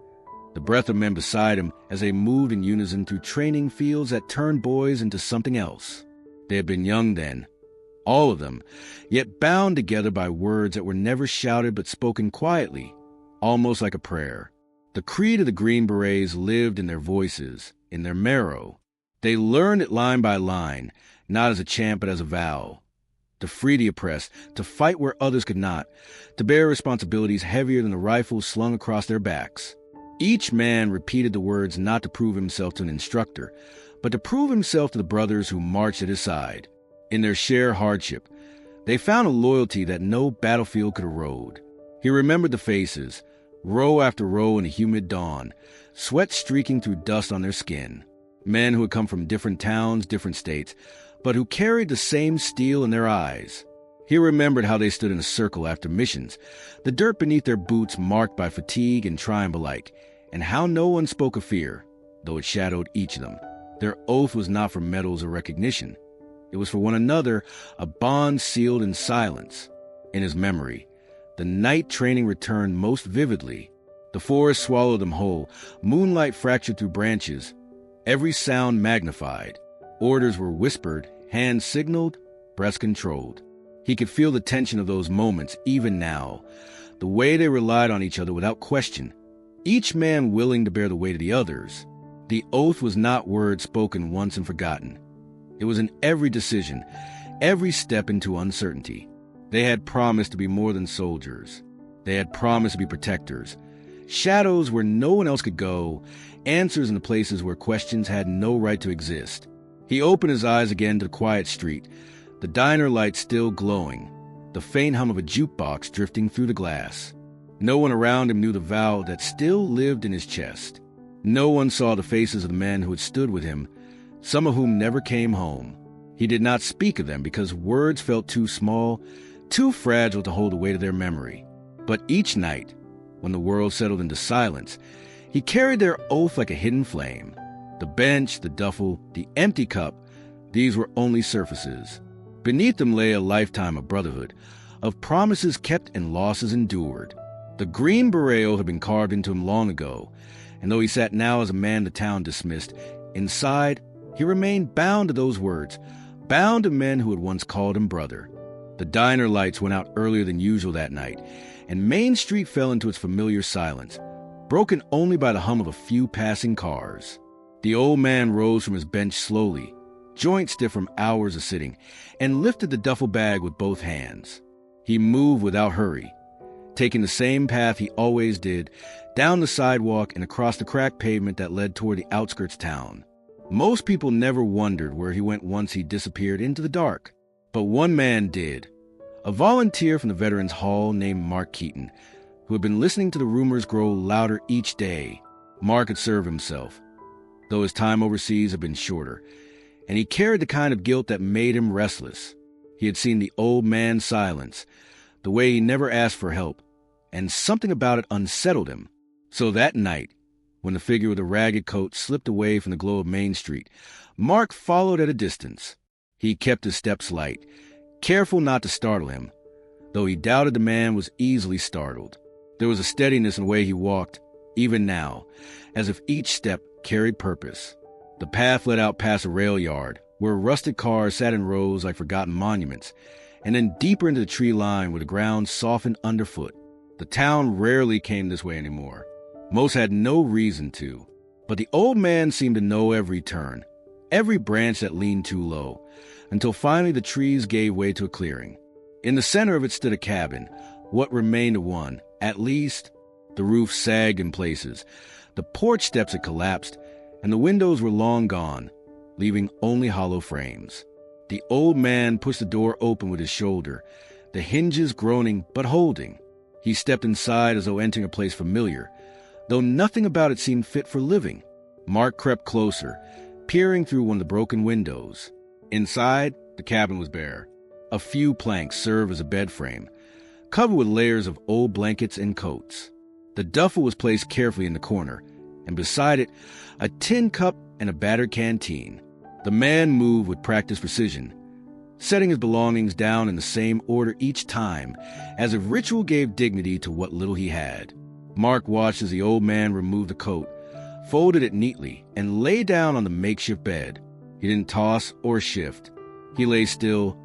the breath of men beside him as they moved in unison through training fields that turned boys into something else. They had been young then, all of them, yet bound together by words that were never shouted but spoken quietly, almost like a prayer. The creed of the Green Berets lived in their voices, in their marrow. They learned it line by line, not as a chant but as a vow. To free the oppressed, to fight where others could not, to bear responsibilities heavier than the rifles slung across their backs. Each man repeated the words not to prove himself to an instructor, but to prove himself to the brothers who marched at his side. In their shared hardship, they found a loyalty that no battlefield could erode. He remembered the faces, row after row in a humid dawn, sweat streaking through dust on their skin. Men who had come from different towns, different states, but who carried the same steel in their eyes. He remembered how they stood in a circle after missions, the dirt beneath their boots marked by fatigue and triumph alike, and how no one spoke of fear, though it shadowed each of them. Their oath was not for medals or recognition. It was for one another, a bond sealed in silence. In his memory, the night training returned most vividly. The forest swallowed them whole, moonlight fractured through branches, every sound magnified. Orders were whispered, hands signaled, breaths controlled. He could feel the tension of those moments even now, the way they relied on each other without question, each man willing to bear the weight of the others. The oath was not words spoken once and forgotten. It was in every decision, every step into uncertainty. They had promised to be more than soldiers. They had promised to be protectors. Shadows where no one else could go, answers in the places where questions had no right to exist. He opened his eyes again to the quiet street, the diner light still glowing, the faint hum of a jukebox drifting through the glass. No one around him knew the vow that still lived in his chest. No one saw the faces of the men who had stood with him, some of whom never came home. He did not speak of them because words felt too small, too fragile to hold the weight of their memory. But each night, when the world settled into silence, he carried their oath like a hidden flame. The bench, the duffel, the empty cup, these were only surfaces. Beneath them lay a lifetime of brotherhood, of promises kept and losses endured. The Green Beret oath had been carved into him long ago, and though he sat now as a man the town dismissed, inside he remained bound to those words, bound to men who had once called him brother. The diner lights went out earlier than usual that night, and Main Street fell into its familiar silence, broken only by the hum of a few passing cars. The old man rose from his bench slowly, joints stiff from hours of sitting, and lifted the duffel bag with both hands. He moved without hurry, taking the same path he always did, down the sidewalk and across the cracked pavement that led toward the outskirts town. Most people never wondered where he went once he disappeared into the dark. But one man did, a volunteer from the Veterans Hall named Mark Keaton, who had been listening to the rumors grow louder each day. Mark had served himself, though his time overseas had been shorter, and he carried the kind of guilt that made him restless. He had seen the old man's silence, the way he never asked for help, and something about it unsettled him. So that night, When the figure with the ragged coat slipped away from the glow of Main Street, Mark followed at a distance. He kept his steps light, careful not to startle him, though he doubted the man was easily startled. There was a steadiness in the way he walked, even now, as if each step carried purpose. The path led out past a rail yard, where rusted cars sat in rows like forgotten monuments, and then deeper into the tree line where the ground softened underfoot. The town rarely came this way anymore. Most had no reason to, but the old man seemed to know every turn, every branch that leaned too low, until finally the trees gave way to a clearing. In the center of it stood a cabin, what remained of one, at least. The roof sagged in places, the porch steps had collapsed, and the windows were long gone, leaving only hollow frames. The old man pushed the door open with his shoulder, the hinges groaning but holding. He stepped inside as though entering a place familiar, though nothing about it seemed fit for living. Mark crept closer, peering through one of the broken windows. Inside, the cabin was bare. A few planks served as a bed frame, covered with layers of old blankets and coats. The duffel was placed carefully in the corner, and beside it, a tin cup and a battered canteen. The man moved with practiced precision, setting his belongings down in the same order each time, as if ritual gave dignity to what little he had. Mark watched as the old man removed the coat, folded it neatly, and lay down on the makeshift bed. He didn't toss or shift. He lay still,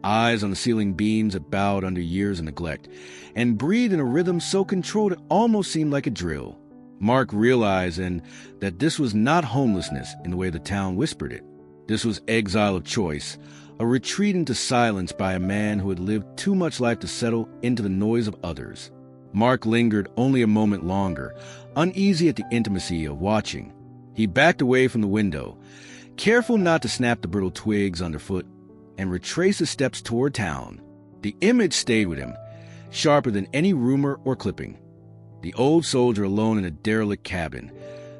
eyes on the ceiling beams that bowed under years of neglect, and breathed in a rhythm so controlled it almost seemed like a drill. Mark realized then that this was not homelessness in the way the town whispered it. This was exile of choice, a retreat into silence by a man who had lived too much life to settle into the noise of others. Mark lingered only a moment longer, uneasy at the intimacy of watching. He backed away from the window, careful not to snap the brittle twigs underfoot, and retraced his steps toward town. The image stayed with him, sharper than any rumor or clipping. The old soldier alone in a derelict cabin,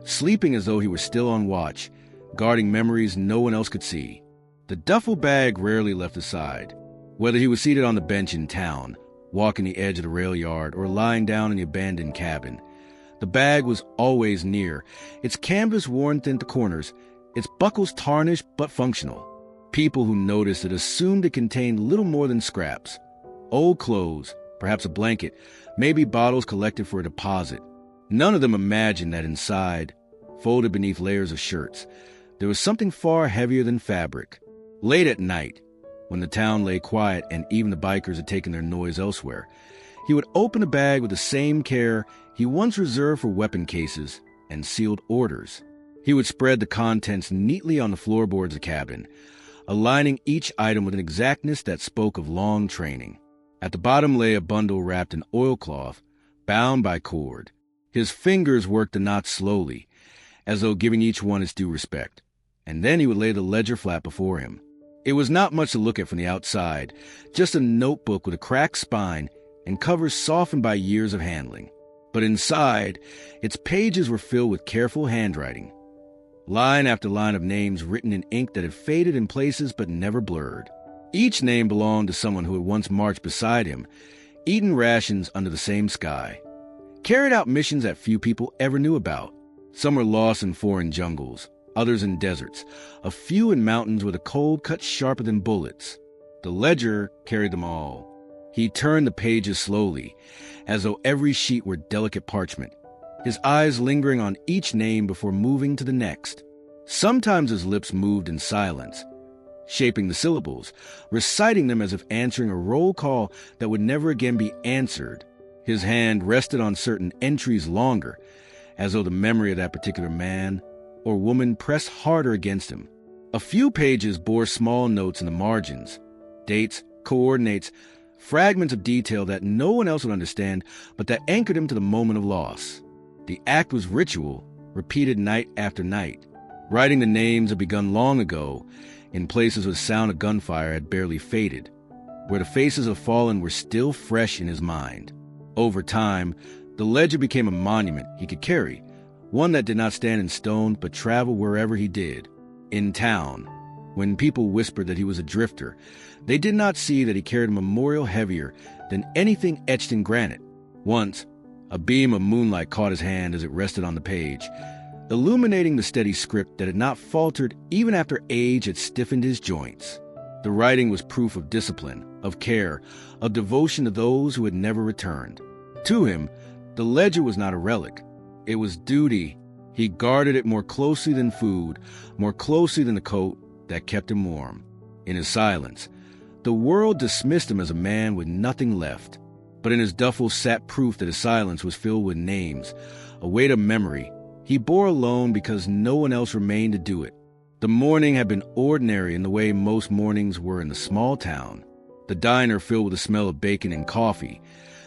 sleeping as though he were still on watch, guarding memories no one else could see. The duffel bag rarely left his side. Whether he was seated on the bench in town, walking the edge of the rail yard, or lying down in the abandoned cabin, the bag was always near, its canvas worn thin at the corners, its buckles tarnished but functional. People who noticed it assumed it contained little more than scraps. Old clothes, perhaps a blanket, maybe bottles collected for a deposit. None of them imagined that inside, folded beneath layers of shirts, there was something far heavier than fabric. Late at night, when the town lay quiet and even the bikers had taken their noise elsewhere, he would open the bag with the same care he once reserved for weapon cases and sealed orders. He would spread the contents neatly on the floorboards of the cabin, aligning each item with an exactness that spoke of long training. At the bottom lay a bundle wrapped in oilcloth, bound by cord. His fingers worked the knots slowly, as though giving each one its due respect, and then he would lay the ledger flat before him. It was not much to look at from the outside, just a notebook with a cracked spine and covers softened by years of handling. But inside, its pages were filled with careful handwriting. Line after line of names written in ink that had faded in places but never blurred. Each name belonged to someone who had once marched beside him, eaten rations under the same sky, carried out missions that few people ever knew about. Some were lost in foreign jungles, others in deserts, a few in mountains where the cold cut sharper than bullets. The ledger carried them all. He turned the pages slowly, as though every sheet were delicate parchment, his eyes lingering on each name before moving to the next. Sometimes his lips moved in silence, shaping the syllables, reciting them as if answering a roll call that would never again be answered. His hand rested on certain entries longer, as though the memory of that particular man or woman pressed harder against him. A few pages bore small notes in the margins, dates, coordinates, fragments of detail that no one else would understand, but that anchored him to the moment of loss. The act was ritual, repeated night after night. Writing the names had begun long ago, in places where the sound of gunfire had barely faded, where the faces of fallen were still fresh in his mind. Over time, the ledger became a monument he could carry, one that did not stand in stone but travel wherever he did. In town, when people whispered that he was a drifter, they did not see that he carried a memorial heavier than anything etched in granite. Once, A beam of moonlight caught his hand as it rested on the page, illuminating the steady script that had not faltered even after age had stiffened his joints. The writing was proof of discipline, of care, of devotion to those who had never returned. To him, the ledger was not a relic. It was duty. He guarded it more closely than food, more closely than the coat that kept him warm. In his silence, the world dismissed him as a man with nothing left. But in his duffel sat proof that his silence was filled with names, a weight of memory he bore alone because no one else remained to do it. The morning had been ordinary in the way most mornings were in the small town. The diner filled with the smell of bacon and coffee,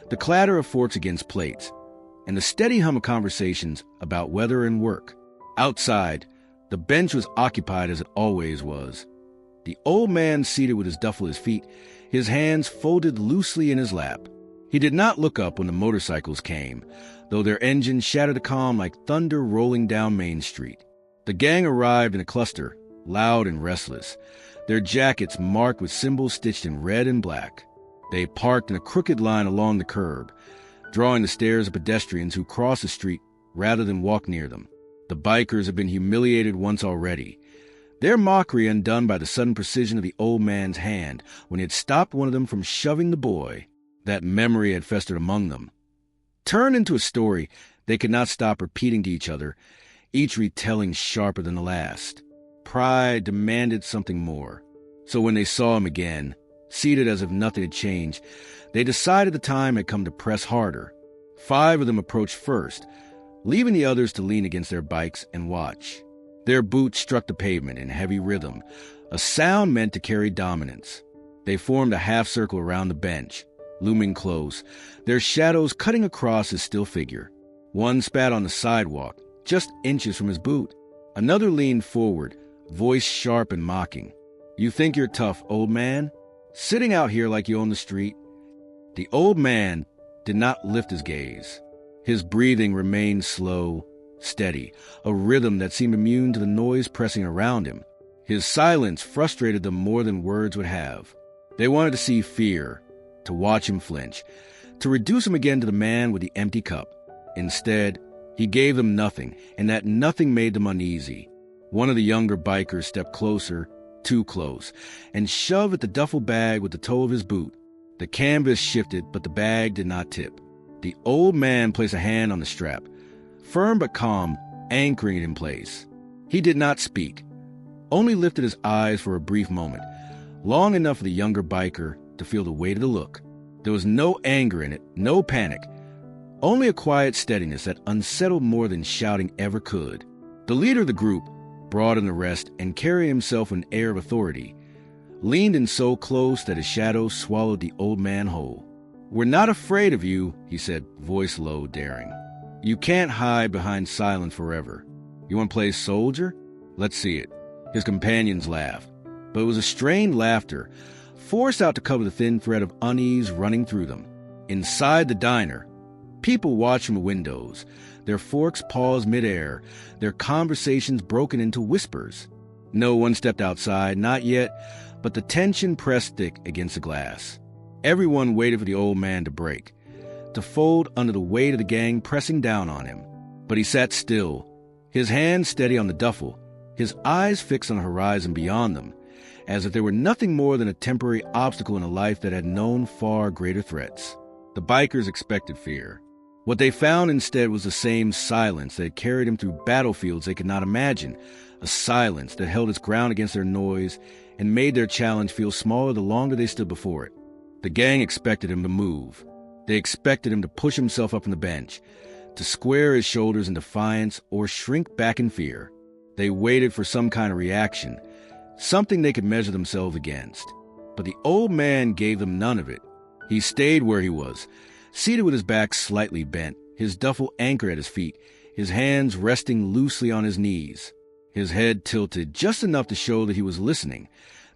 the clatter of forks against plates, and the steady hum of conversations about weather and work. Outside, the bench was occupied as it always was. The old man seated with his duffel at his feet, his hands folded loosely in his lap. He did not look up when the motorcycles came, though their engines shattered the calm like thunder rolling down Main Street. The gang arrived in a cluster, loud and restless, their jackets marked with symbols stitched in red and black. They parked in a crooked line along the curb, drawing the stares of pedestrians who crossed the street rather than walk near them. The bikers had been humiliated once already, their mockery undone by the sudden precision of the old man's hand when he had stopped one of them from shoving the boy. That memory had festered among them. Turned into a story they could not stop repeating to each other, each retelling sharper than the last. Pride demanded something more. So when they saw him again, seated as if nothing had changed, they decided the time had come to press harder. 5 of them approached first, leaving the others to lean against their bikes and watch. Their boots struck the pavement in heavy rhythm, a sound meant to carry dominance. They formed a half-circle around the bench, looming close, their shadows cutting across his still figure. One spat on the sidewalk, just inches from his boot. Another leaned forward, voice sharp and mocking. "You think you're tough, old man? Sitting out here like you own the street?" The old man did not lift his gaze. His breathing remained slow, steady, a rhythm that seemed immune to the noise pressing around him. His silence frustrated them more than words would have. They wanted to see fear, to watch him flinch, to reduce him again to the man with the empty cup. Instead, he gave them nothing, and that nothing made them uneasy. One of the younger bikers stepped closer, too close, and shoved at the duffel bag with the toe of his boot. The canvas shifted, but the bag did not tip. The old man placed a hand on the strap, firm but calm, anchoring it in place. He did not speak, only lifted his eyes for a brief moment, long enough for the younger biker to feel the weight of the look. There was no anger in it, no panic, only a quiet steadiness that unsettled more than shouting ever could. The leader of the group, broad in the rest and carrying himself with an air of authority, leaned in so close that his shadow swallowed the old man whole. "We're not afraid of you," he said, voice low, daring. "You can't hide behind silence forever. You want to play soldier? Let's see it." His companions laughed, but it was a strained laughter, forced out to cover the thin thread of unease running through them. Inside the diner, people watched from the windows, their forks paused midair, their conversations broken into whispers. No one stepped outside, not yet, but the tension pressed thick against the glass. Everyone waited for the old man to break, to fold under the weight of the gang pressing down on him. But he sat still, his hands steady on the duffel, his eyes fixed on the horizon beyond them, as if there were nothing more than a temporary obstacle in a life that had known far greater threats. The bikers expected fear. What they found instead was the same silence that had carried him through battlefields they could not imagine, a silence that held its ground against their noise and made their challenge feel smaller the longer they stood before it. The gang expected him to move. They expected him to push himself up on the bench, to square his shoulders in defiance or shrink back in fear. They waited for some kind of reaction, something they could measure themselves against. But the old man gave them none of it. He stayed where he was, seated with his back slightly bent, his duffel anchored at his feet, his hands resting loosely on his knees, his head tilted just enough to show that he was listening,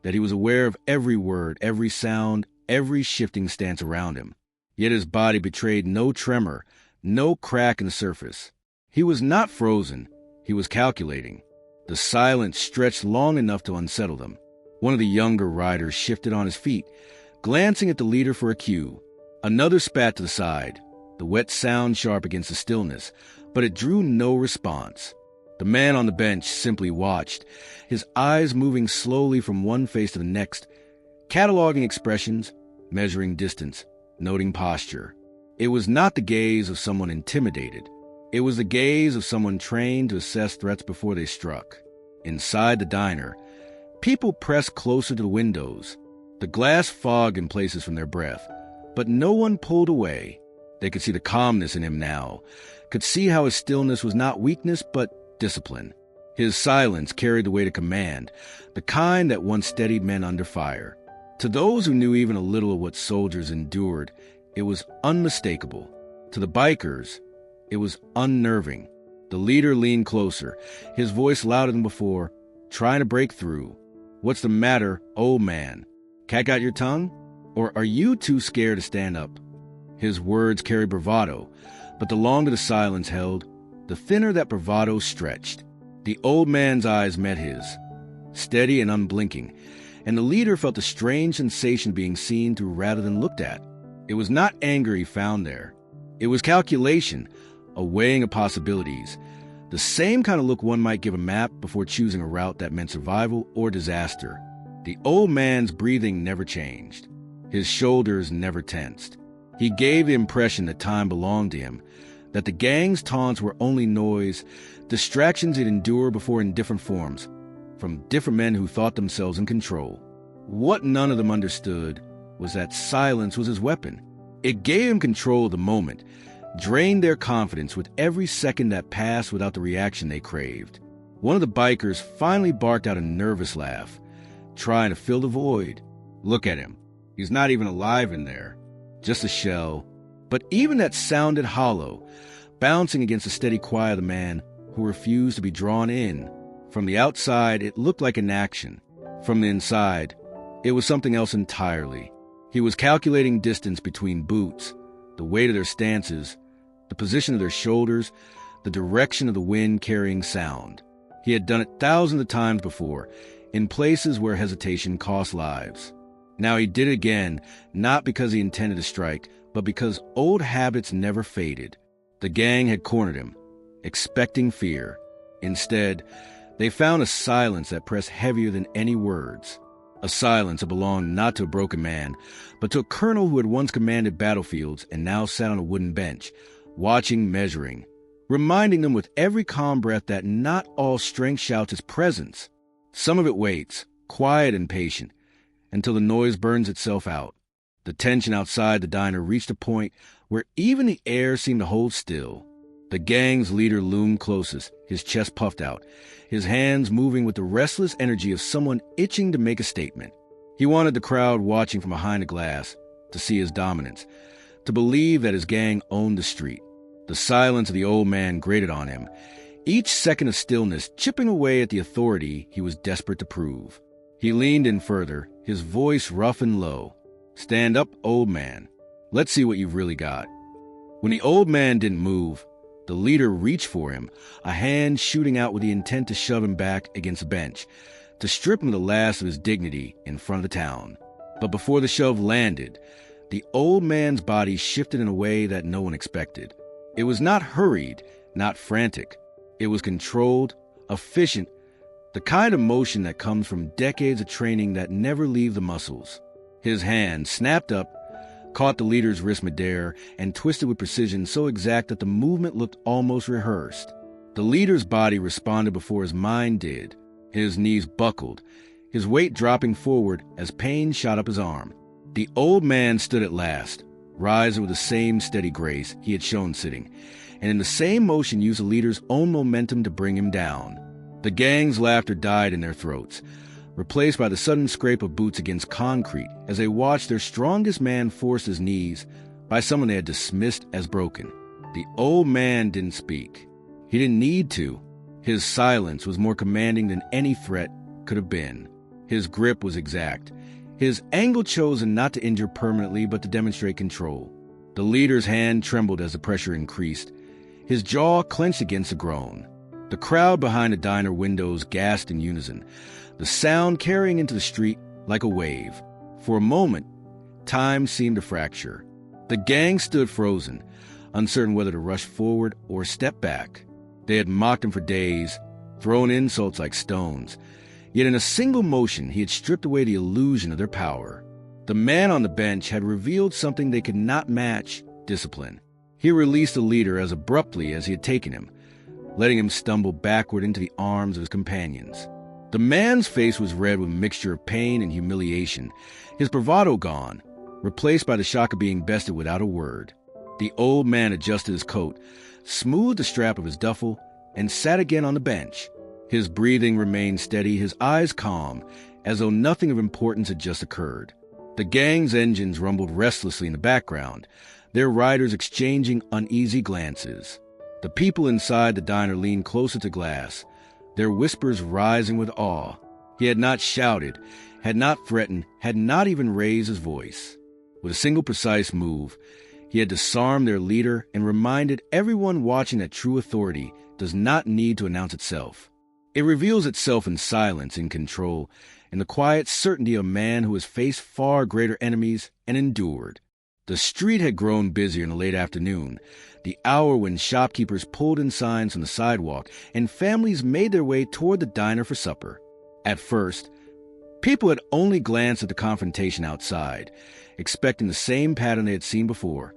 that he was aware of every word, every sound, every shifting stance around him. Yet his body betrayed no tremor, no crack in the surface. He was not frozen. He was calculating. The silence stretched long enough to unsettle them. One of the younger riders shifted on his feet, glancing at the leader for a cue. Another spat to the side. The the wet sound sharp against the stillness, but it drew no response. The man on the bench simply watched, his eyes moving slowly from one face to the next, cataloging expressions, measuring distance, noting posture. It was not the gaze of someone intimidated. It was the gaze of someone trained to assess threats before they struck. Inside the diner, people pressed closer to the windows. The glass fogged in places from their breath, but no one pulled away. They could see the calmness in him now, could see how his stillness was not weakness but discipline. His silence carried the weight of command, the kind that once steadied men under fire. To those who knew even a little of what soldiers endured, it was unmistakable. To the bikers, it was unnerving. The leader leaned closer, his voice louder than before, trying to break through. "What's the matter, old man? Cat got your tongue? Or are you too scared to stand up?" His words carried bravado, but the longer the silence held, the thinner that bravado stretched. The old man's eyes met his, steady and unblinking, and the leader felt a strange sensation of being seen through rather than looked at. It was not anger he found there. It was calculation, a weighing of possibilities, the same kind of look one might give a map before choosing a route that meant survival or disaster. The old man's breathing never changed. His shoulders never tensed. He gave the impression that time belonged to him, that the gang's taunts were only noise, distractions he'd endure before in different forms, from different men who thought themselves in control. What none of them understood was that silence was his weapon. It gave him control of the moment, drained their confidence with every second that passed without the reaction they craved. One of the bikers finally barked out a nervous laugh, trying to fill the void. "Look at him. He's not even alive in there. Just a shell." But even that sounded hollow, bouncing against the steady quiet of the man who refused to be drawn in. From the outside, it looked like an action. From the inside, it was something else entirely. He was calculating distance between boots, the weight of their stances, the position of their shoulders, the direction of the wind carrying sound. He had done it thousands of times before, in places where hesitation cost lives. Now he did it again, not because he intended to strike, but because old habits never faded. The gang had cornered him, expecting fear. Instead, they found a silence that pressed heavier than any words. A silence that belonged not to a broken man, but to a colonel who had once commanded battlefields and now sat on a wooden bench, watching, measuring, reminding them with every calm breath that not all strength shouts its presence. Some of it waits, quiet and patient, until the noise burns itself out. The tension outside the diner reached a point where even the air seemed to hold still. The gang's leader loomed closest, his chest puffed out, his hands moving with the restless energy of someone itching to make a statement. He wanted the crowd watching from behind the glass to see his dominance, to believe that his gang owned the street. The silence of the old man grated on him, each second of stillness chipping away at the authority he was desperate to prove. He leaned in further, his voice rough and low. "Stand up, old man. Let's see what you've really got." When the old man didn't move, the leader reached for him, a hand shooting out with the intent to shove him back against a bench, to strip him of the last of his dignity in front of the town. But before the shove landed, the old man's body shifted in a way that no one expected. It was not hurried, not frantic. It was controlled, efficient, the kind of motion that comes from decades of training that never leave the muscles. His hand snapped up, caught the leader's wrist midair, and twisted with precision so exact that the movement looked almost rehearsed. The leader's body responded before his mind did. His knees buckled, his weight dropping forward as pain shot up his arm. The old man stood at last, rising with the same steady grace he had shown sitting, and in the same motion used the leader's own momentum to bring him down. The gang's laughter died in their throats, replaced by the sudden scrape of boots against concrete as they watched their strongest man force his knees by someone they had dismissed as broken. The old man didn't speak. He didn't need to. His silence was more commanding than any threat could have been. His grip was exact. His angle chosen not to injure permanently but to demonstrate control. The leader's hand trembled as the pressure increased. His jaw clenched against a groan. The crowd behind the diner windows gasped in unison, the sound carrying into the street like a wave. For a moment, time seemed to fracture. The gang stood frozen, uncertain whether to rush forward or step back. They had mocked him for days, thrown insults like stones, yet in a single motion he had stripped away the illusion of their power. The man on the bench had revealed something they could not match: discipline. He released the leader as abruptly as he had taken him, letting him stumble backward into the arms of his companions. The man's face was red with a mixture of pain and humiliation, his bravado gone, replaced by the shock of being bested without a word. The old man adjusted his coat, smoothed the strap of his duffel, and sat again on the bench. His breathing remained steady, his eyes calm, as though nothing of importance had just occurred. The gang's engines rumbled restlessly in the background, their riders exchanging uneasy glances. The people inside the diner leaned closer to Glass, their whispers rising with awe. He had not shouted, had not threatened, had not even raised his voice. With a single precise move, he had disarmed their leader and reminded everyone watching that true authority does not need to announce itself. It reveals itself in silence, in control, in the quiet certainty of a man who has faced far greater enemies and endured. The street had grown busier in the late afternoon, the hour when shopkeepers pulled in signs from the sidewalk and families made their way toward the diner for supper. At first, people had only glanced at the confrontation outside, expecting the same pattern they had seen before.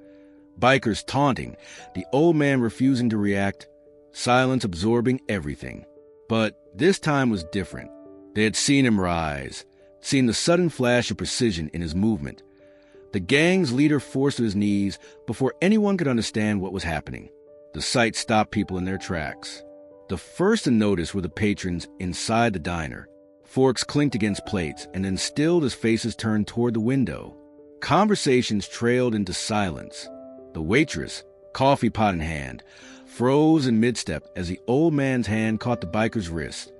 Bikers taunting, the old man refusing to react, silence absorbing everything. But this time was different. They had seen him rise, seen the sudden flash of precision in his movement. The gang's leader forced to his knees before anyone could understand what was happening. The sight stopped people in their tracks. The first to notice were the patrons inside the diner. Forks clinked against plates and then stilled as faces turned toward the window. Conversations trailed into silence. The waitress, coffee pot in hand, froze in mid-step as the old man's hand caught the biker's wrist,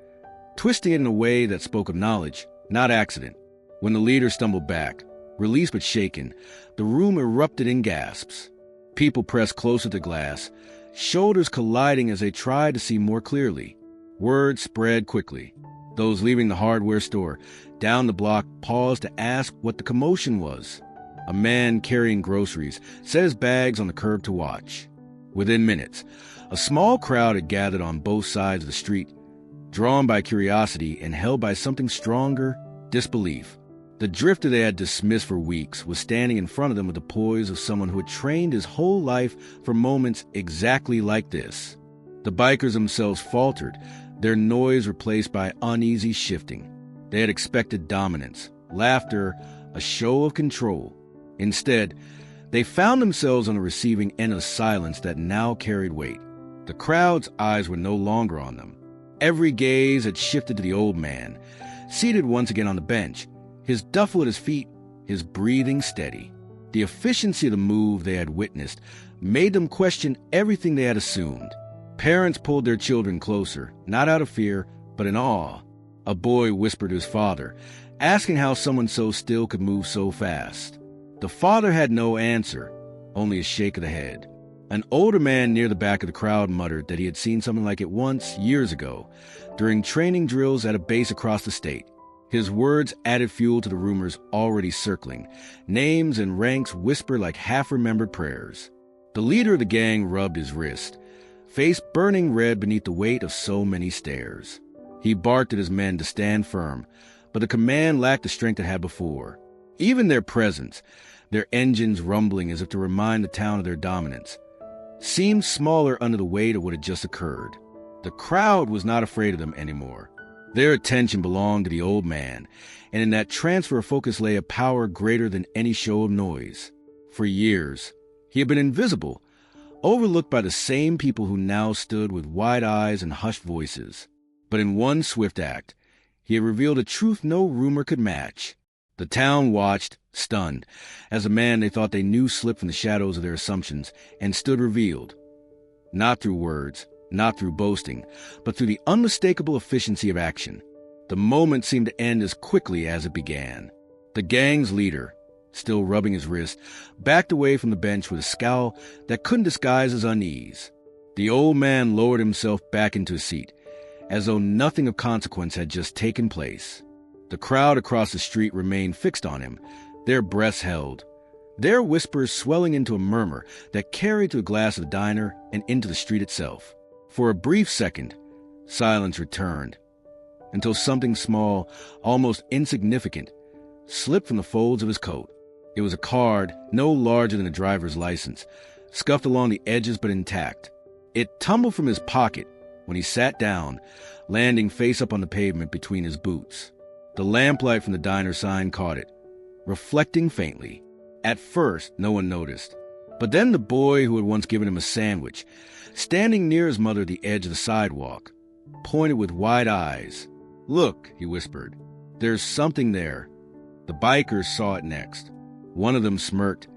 twisting it in a way that spoke of knowledge, not accident. When the leader stumbled back, released but shaken, the room erupted in gasps. People pressed closer to Glass, shoulders colliding as they tried to see more clearly. Word spread quickly. Those leaving the hardware store down the block paused to ask what the commotion was. A man carrying groceries set his bags on the curb to watch. Within minutes, a small crowd had gathered on both sides of the street, drawn by curiosity and held by something stronger: disbelief. The drifter they had dismissed for weeks was standing in front of them with the poise of someone who had trained his whole life for moments exactly like this. The bikers themselves faltered, their noise replaced by uneasy shifting. They had expected dominance, laughter, a show of control. Instead, they found themselves on the receiving end of silence that now carried weight. The crowd's eyes were no longer on them. Every gaze had shifted to the old man, seated once again on the bench, his duffel at his feet, his breathing steady. The efficiency of the move they had witnessed made them question everything they had assumed. Parents pulled their children closer, not out of fear, but in awe. A boy whispered to his father, asking how someone so still could move so fast. The father had no answer, only a shake of the head. An older man near the back of the crowd muttered that he had seen something like it once, years ago, during training drills at a base across the state. His words added fuel to the rumors already circling. Names and ranks whispered like half-remembered prayers. The leader of the gang rubbed his wrist, face burning red beneath the weight of so many stares. He barked at his men to stand firm, but the command lacked the strength it had before. Even their presence, their engines rumbling as if to remind the town of their dominance, seemed smaller under the weight of what had just occurred. The crowd was not afraid of them anymore. Their attention belonged to the old man, and in that transfer of focus lay a power greater than any show of noise. For years, he had been invisible, overlooked by the same people who now stood with wide eyes and hushed voices. But in one swift act, he had revealed a truth no rumor could match. The town watched, stunned, as a man they thought they knew slipped from the shadows of their assumptions and stood revealed. Not through words, not through boasting, but through the unmistakable efficiency of action. The moment seemed to end as quickly as it began. The gang's leader, still rubbing his wrist, backed away from the bench with a scowl that couldn't disguise his unease. The old man lowered himself back into his seat, as though nothing of consequence had just taken place. The crowd across the street remained fixed on him, their breaths held. their whispers swelling into a murmur that carried through the glass of the diner and into the street itself. For a brief second, silence returned, until something small, almost insignificant, slipped from the folds of his coat. It was a card no larger than a driver's license, scuffed along the edges but intact. It tumbled from his pocket when he sat down, landing face up on the pavement between his boots. The lamplight from the diner sign caught it, reflecting faintly. At first, no one noticed. But then the boy who had once given him a sandwich, standing near his mother at the edge of the sidewalk, pointed with wide eyes. "Look," he whispered. "There's something there." The bikers saw it next. One of them smirked,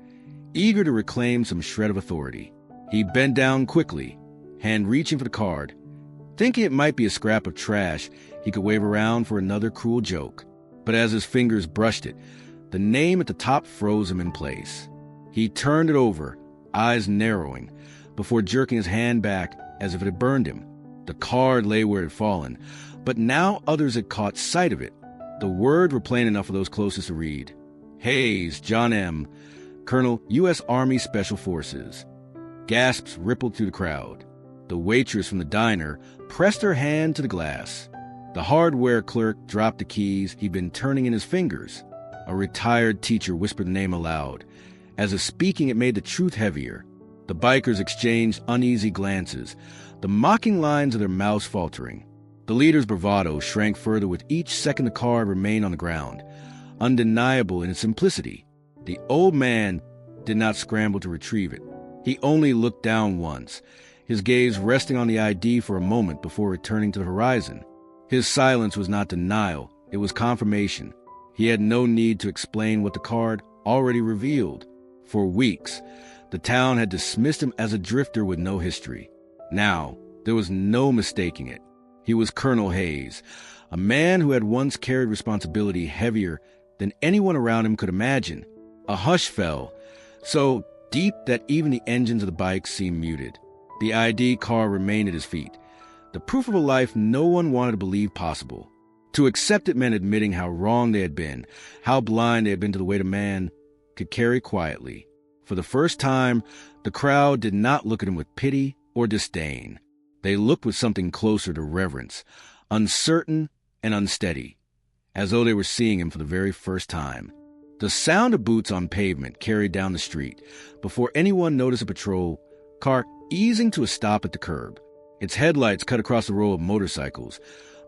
eager to reclaim some shred of authority. He bent down quickly, hand reaching for the card. Thinking it might be a scrap of trash he could wave around for another cruel joke. But as his fingers brushed it, the name at the top froze him in place. He turned it over, eyes narrowing, before jerking his hand back as if it had burned him. The card lay where it had fallen, but now others had caught sight of it. The words were plain enough for those closest to read. "Hayes, John M., Colonel, U.S. Army Special Forces." Gasps rippled through the crowd. The waitress from the diner pressed her hand to the glass. The hardware clerk dropped the keys he'd been turning in his fingers. A retired teacher whispered the name aloud. As if speaking, it made the truth heavier. The bikers exchanged uneasy glances, the mocking lines of their mouths faltering. The leader's bravado shrank further with each second the card remained on the ground, undeniable in its simplicity. The old man did not scramble to retrieve it. He only looked down once, his gaze resting on the ID for a moment before returning to the horizon. His silence was not denial, it was confirmation. He had no need to explain what the card already revealed. For weeks, the town had dismissed him as a drifter with no history. Now, there was no mistaking it. He was Colonel Hayes, a man who had once carried responsibility heavier than anyone around him could imagine. A hush fell, so deep that even the engines of the bikes seemed muted. The ID card remained at his feet, the proof of a life no one wanted to believe possible. To accept it meant admitting how wrong they had been, how blind they had been to the weight a man could carry quietly. For the first time, the crowd did not look at him with pity or disdain. They looked with something closer to reverence, uncertain and unsteady, as though they were seeing him for the very first time. The sound of boots on pavement carried down the street before anyone noticed a patrol car easing to a stop at the curb. Its headlights cut across the row of motorcycles,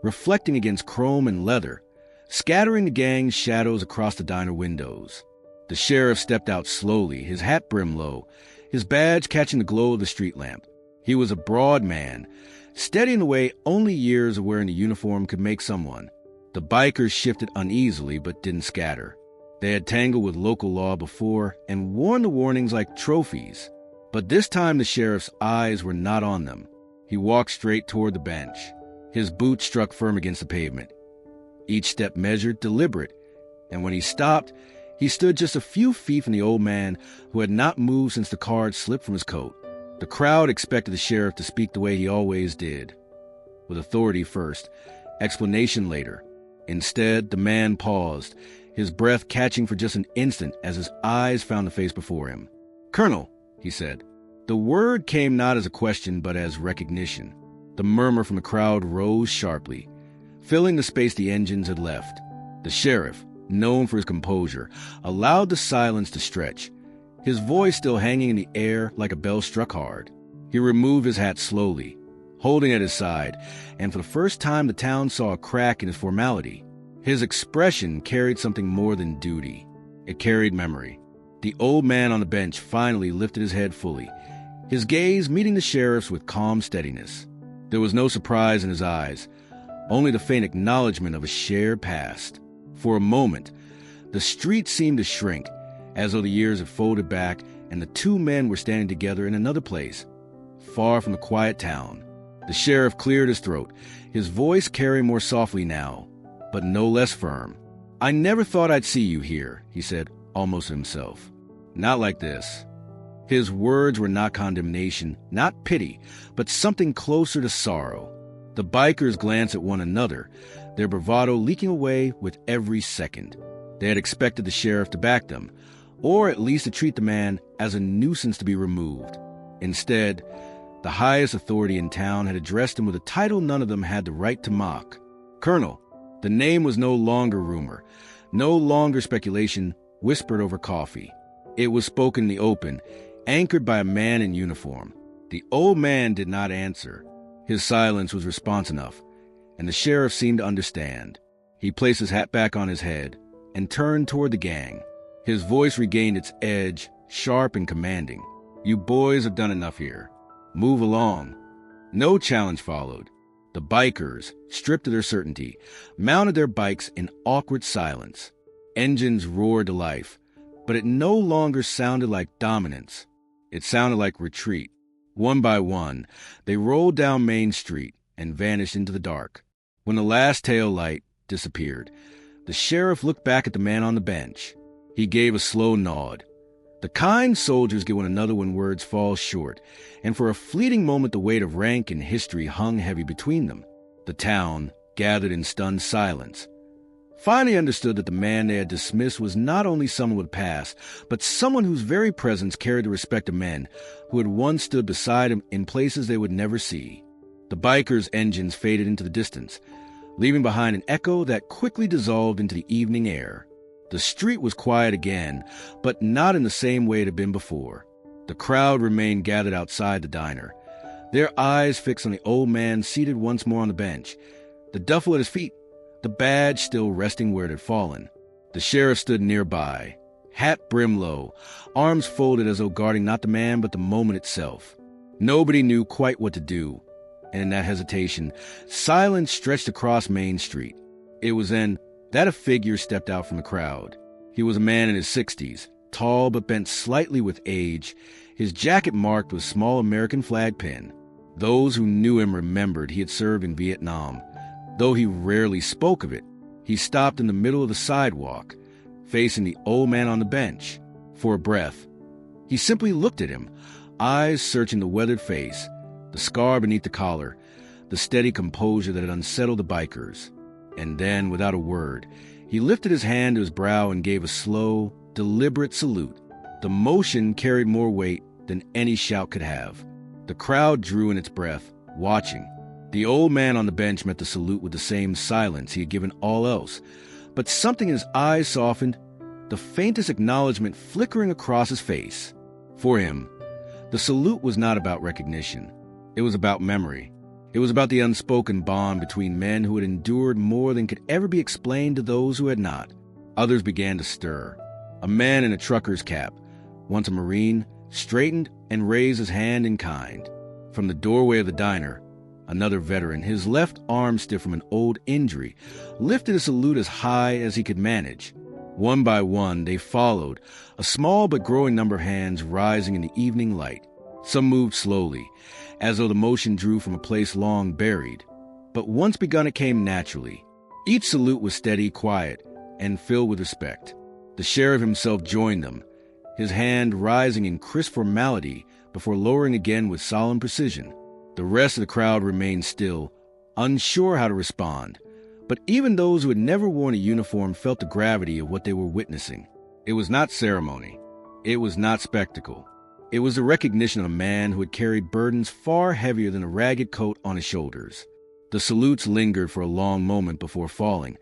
reflecting against chrome and leather, scattering the gang's shadows across the diner windows. The sheriff stepped out slowly, his hat brim low, his badge catching the glow of the street lamp. He was a broad man, steady in the way only years of wearing a uniform could make someone. The bikers shifted uneasily but didn't scatter. They had tangled with local law before and worn the warnings like trophies. But this time the sheriff's eyes were not on them. He walked straight toward the bench. His boots struck firm against the pavement. Each step measured, deliberate, and when he stopped, he stood just a few feet from the old man who had not moved since the card slipped from his coat. The crowd expected the sheriff to speak the way he always did, with authority first, explanation later. Instead, the man paused, his breath catching for just an instant as his eyes found the face before him. "Colonel," he said. The word came not as a question but as recognition. The murmur from the crowd rose sharply, filling the space the engines had left. The sheriff, known for his composure, allowed the silence to stretch, his voice still hanging in the air like a bell struck hard. He removed his hat slowly, holding at his side, and for the first time the town saw a crack in his formality. His expression carried something more than duty. It carried memory. The old man on the bench finally lifted his head fully, his gaze meeting the sheriff's with calm steadiness. There was no surprise in his eyes, only the faint acknowledgement of a shared past. For a moment, the street seemed to shrink, as though the years had folded back and the two men were standing together in another place, far from the quiet town. The sheriff cleared his throat, his voice carrying more softly now, but no less firm. "I never thought I'd see you here," he said, almost to himself. "Not like this." His words were not condemnation, not pity, but something closer to sorrow. The bikers glanced at one another, their bravado leaking away with every second. They had expected the sheriff to back them, or at least to treat the man as a nuisance to be removed. Instead, the highest authority in town had addressed him with a title none of them had the right to mock. Colonel. The name was no longer rumor, no longer speculation whispered over coffee. It was spoken in the open, anchored by a man in uniform. The old man did not answer. His silence was response enough, and the sheriff seemed to understand. He placed his hat back on his head and turned toward the gang. His voice regained its edge, sharp and commanding. "You boys have done enough here. Move along." No challenge followed. The bikers, stripped of their certainty, mounted their bikes in awkward silence. Engines roared to life, but it no longer sounded like dominance. It sounded like retreat. One by one, they rolled down Main Street and vanished into the dark. When the last tail light disappeared, the sheriff looked back at the man on the bench. He gave a slow nod. The kind soldiers get one another when words fall short, and for a fleeting moment the weight of rank and history hung heavy between them. The town gathered in stunned silence. Finally understood that the man they had dismissed was not only someone with a past, but someone whose very presence carried the respect of men who had once stood beside him in places they would never see. The bikers' engines faded into the distance, leaving behind an echo that quickly dissolved into the evening air. The street was quiet again, but not in the same way it had been before. The crowd remained gathered outside the diner, their eyes fixed on the old man seated once more on the bench, the duffel at his feet, the badge still resting where it had fallen. The sheriff stood nearby, hat brim low, arms folded as though guarding not the man but the moment itself. Nobody knew quite what to do, and in that hesitation, silence stretched across Main Street. It was then that a figure stepped out from the crowd. He was a man in his 60s, tall but bent slightly with age, his jacket marked with small American flag pin. Those who knew him remembered he had served in Vietnam. Though he rarely spoke of it, he stopped in the middle of the sidewalk, facing the old man on the bench. For a breath, he simply looked at him, eyes searching the weathered face, the scar beneath the collar, the steady composure that had unsettled the bikers. And then, without a word, he lifted his hand to his brow and gave a slow, deliberate salute. The motion carried more weight than any shout could have. The crowd drew in its breath, watching. The old man on the bench met the salute with the same silence he had given all else, but something in his eyes softened, the faintest acknowledgement flickering across his face. For him, the salute was not about recognition. It was about memory. It was about the unspoken bond between men who had endured more than could ever be explained to those who had not. Others began to stir. A man in a trucker's cap, once a Marine, straightened and raised his hand in kind. From the doorway of the diner, another veteran, his left arm stiff from an old injury, lifted a salute as high as he could manage. One by one, they followed, a small but growing number of hands rising in the evening light. Some moved slowly, as though the motion drew from a place long buried. But once begun, it came naturally. Each salute was steady, quiet, and filled with respect. The sheriff himself joined them, his hand rising in crisp formality before lowering again with solemn precision. The rest of the crowd remained still, unsure how to respond. But even those who had never worn a uniform felt the gravity of what they were witnessing. It was not ceremony. It was not spectacle. It was the recognition of a man who had carried burdens far heavier than a ragged coat on his shoulders. The salutes lingered for a long moment before falling,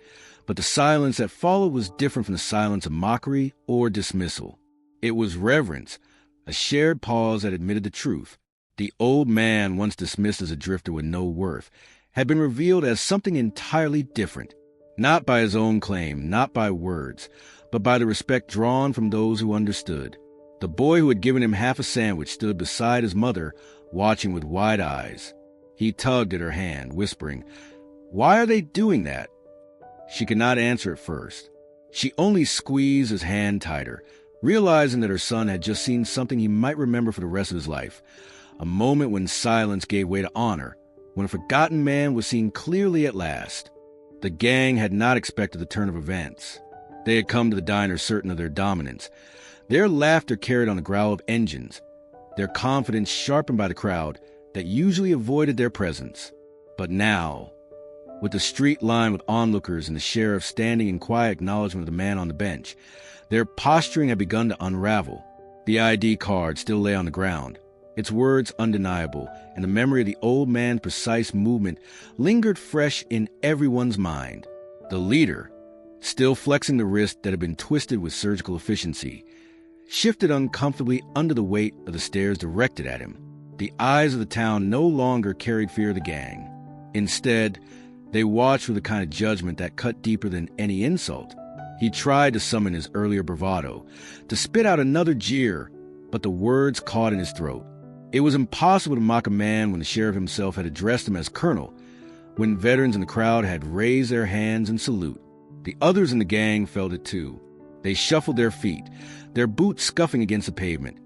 but the silence that followed was different from the silence of mockery or dismissal. It was reverence, a shared pause that admitted the truth. The old man, once dismissed as a drifter with no worth, had been revealed as something entirely different, not by his own claim, not by words, but by the respect drawn from those who understood. The boy who had given him half a sandwich stood beside his mother, watching with wide eyes. He tugged at her hand, whispering, "Why are they doing that?" She could not answer at first. She only squeezed his hand tighter, realizing that her son had just seen something he might remember for the rest of his life, a moment when silence gave way to honor, when a forgotten man was seen clearly at last. The gang had not expected the turn of events. They had come to the diner certain of their dominance. Their laughter carried on the growl of engines, their confidence sharpened by the crowd that usually avoided their presence. But now, with the street lined with onlookers and the sheriff standing in quiet acknowledgement of the man on the bench. Their posturing had begun to unravel. The ID card still lay on the ground, its words undeniable, and the memory of the old man's precise movement lingered fresh in everyone's mind. The leader, still flexing the wrist that had been twisted with surgical efficiency, shifted uncomfortably under the weight of the stares directed at him. The eyes of the town no longer carried fear of the gang. Instead, they watched with a kind of judgment that cut deeper than any insult. He tried to summon his earlier bravado, to spit out another jeer, but the words caught in his throat. It was impossible to mock a man when the sheriff himself had addressed him as colonel, when veterans in the crowd had raised their hands in salute. The others in the gang felt it too. They shuffled their feet, their boots scuffing against the pavement,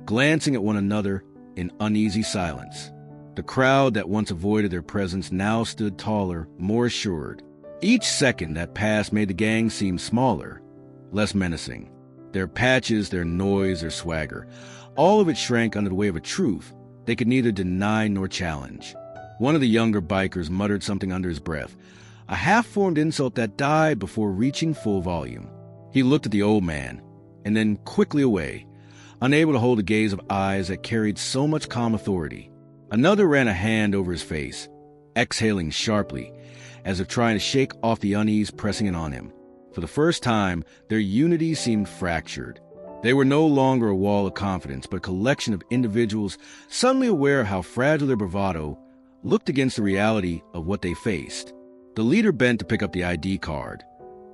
glancing at one another in uneasy silence. The crowd that once avoided their presence now stood taller, more assured. Each second that passed made the gang seem smaller, less menacing. Their patches, their noise, their swagger, all of it shrank under the weight of a truth they could neither deny nor challenge. One of the younger bikers muttered something under his breath, a half-formed insult that died before reaching full volume. He looked at the old man, and then quickly away, unable to hold a gaze of eyes that carried so much calm authority. Another ran a hand over his face, exhaling sharply, as if trying to shake off the unease pressing in on him. For the first time, their unity seemed fractured. They were no longer a wall of confidence, but a collection of individuals suddenly aware of how fragile their bravado looked against the reality of what they faced. The leader bent to pick up the ID card,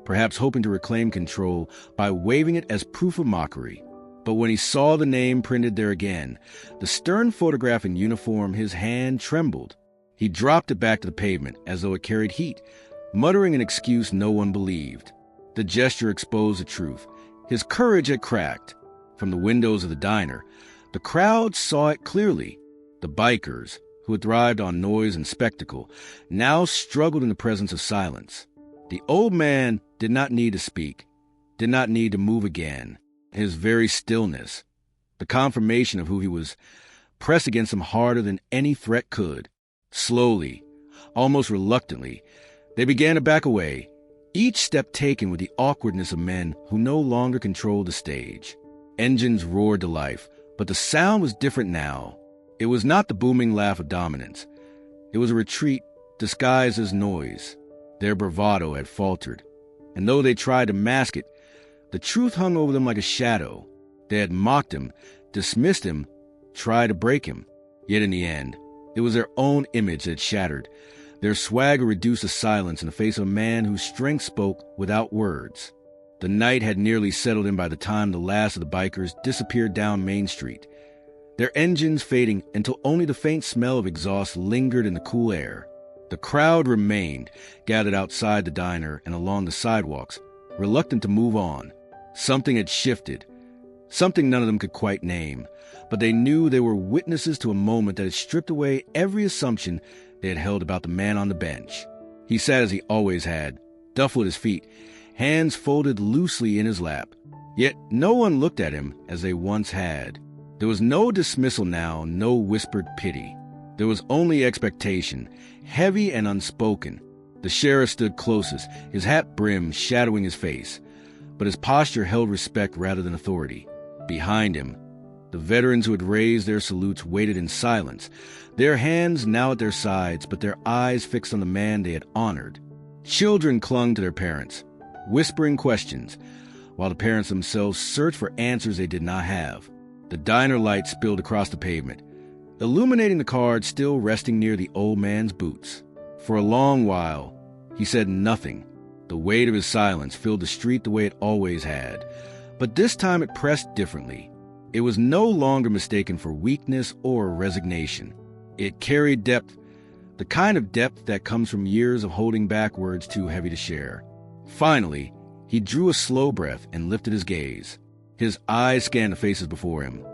perhaps hoping to reclaim control by waving it as proof of mockery. But when he saw the name printed there again, the stern photograph in uniform, his hand trembled. He dropped it back to the pavement as though it carried heat, muttering an excuse no one believed. The gesture exposed the truth. His courage had cracked. From the windows of the diner, the crowd saw it clearly. The bikers, who had thrived on noise and spectacle, now struggled in the presence of silence. The old man did not need to speak, did not need to move again. His very stillness, the confirmation of who he was, pressed against him harder than any threat could. Slowly, almost reluctantly, they began to back away, each step taken with the awkwardness of men who no longer controlled the stage. Engines roared to life, but the sound was different now. It was not the booming laugh of dominance. It was a retreat disguised as noise. Their bravado had faltered, and though they tried to mask it, the truth hung over them like a shadow. They had mocked him, dismissed him, tried to break him. Yet in the end, it was their own image that shattered, their swagger reduced to silence in the face of a man whose strength spoke without words. The night had nearly settled in by the time the last of the bikers disappeared down Main Street, their engines fading until only the faint smell of exhaust lingered in the cool air. The crowd remained, gathered outside the diner and along the sidewalks, reluctant to move on. Something had shifted, something none of them could quite name, but they knew they were witnesses to a moment that had stripped away every assumption they had held about the man on the bench. He sat as he always had, duffel at his feet, hands folded loosely in his lap. Yet no one looked at him as they once had. There was no dismissal now, no whispered pity. There was only expectation, heavy and unspoken. The sheriff stood closest, his hat brim shadowing his face, but his posture held respect rather than authority. Behind him, the veterans who had raised their salutes waited in silence, their hands now at their sides, but their eyes fixed on the man they had honored. Children clung to their parents, whispering questions, while the parents themselves searched for answers they did not have. The diner light spilled across the pavement, illuminating the card still resting near the old man's boots. For a long while, he said nothing. The weight of his silence filled the street the way it always had, but this time it pressed differently. It was no longer mistaken for weakness or resignation. It carried depth, the kind of depth that comes from years of holding back words too heavy to share. Finally, he drew a slow breath and lifted his gaze. His eyes scanned the faces before him,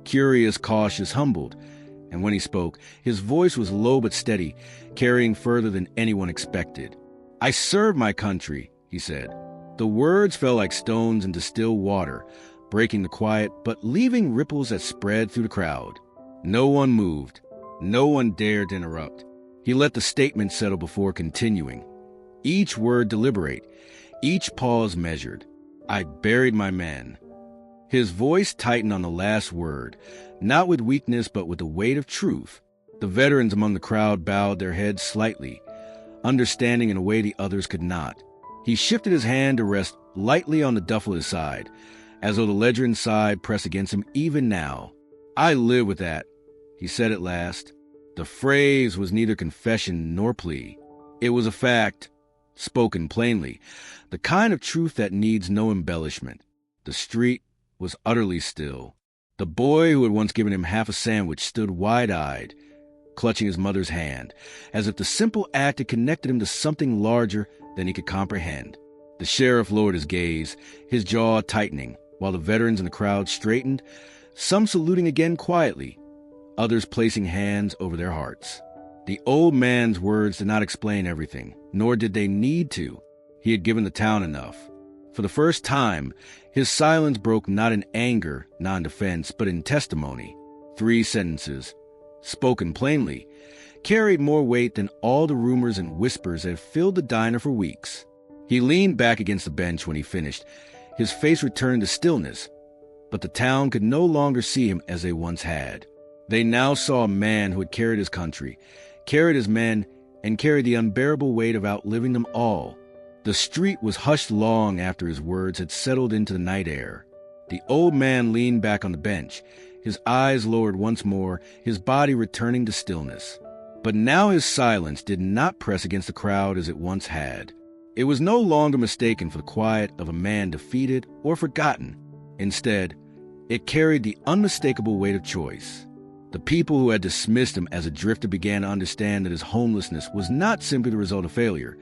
curious, cautious, humbled, and when he spoke, his voice was low but steady, carrying further than anyone expected. "I serve my country," he said. The words fell like stones into still water, breaking the quiet, but leaving ripples that spread through the crowd. No one moved. No one dared to interrupt. He let the statement settle before continuing. Each word deliberate, each pause measured. I buried my men. His voice tightened on the last word, not with weakness but with the weight of truth. The veterans among the crowd bowed their heads slightly, understanding in a way the others could not. He shifted his hand to rest lightly on the duffel at his side, as though the ledger inside pressed against him even now. I live with that, he said at last. The phrase was neither confession nor plea. It was a fact, spoken plainly, the kind of truth that needs no embellishment. The street was utterly still. The boy who had once given him half a sandwich stood wide-eyed, clutching his mother's hand, as if the simple act had connected him to something larger than he could comprehend. The sheriff lowered his gaze, his jaw tightening, while the veterans in the crowd straightened, some saluting again quietly, others placing hands over their hearts. The old man's words did not explain everything, nor did they need to. He had given the town enough. For the first time, his silence broke not in anger, non-defense, but in testimony. 3 sentences, spoken plainly, carried more weight than all the rumors and whispers that had filled the diner for weeks. He leaned back against the bench when he finished, his face returned to stillness, but the town could no longer see him as they once had. They now saw a man who had carried his country, carried his men, and carried the unbearable weight of outliving them all. The street was hushed long after his words had settled into the night air. The old man leaned back on the bench, his eyes lowered once more, his body returning to stillness. But now his silence did not press against the crowd as it once had. It was no longer mistaken for the quiet of a man defeated or forgotten. Instead, it carried the unmistakable weight of choice. The people who had dismissed him as a drifter began to understand that his homelessness was not simply the result of failure,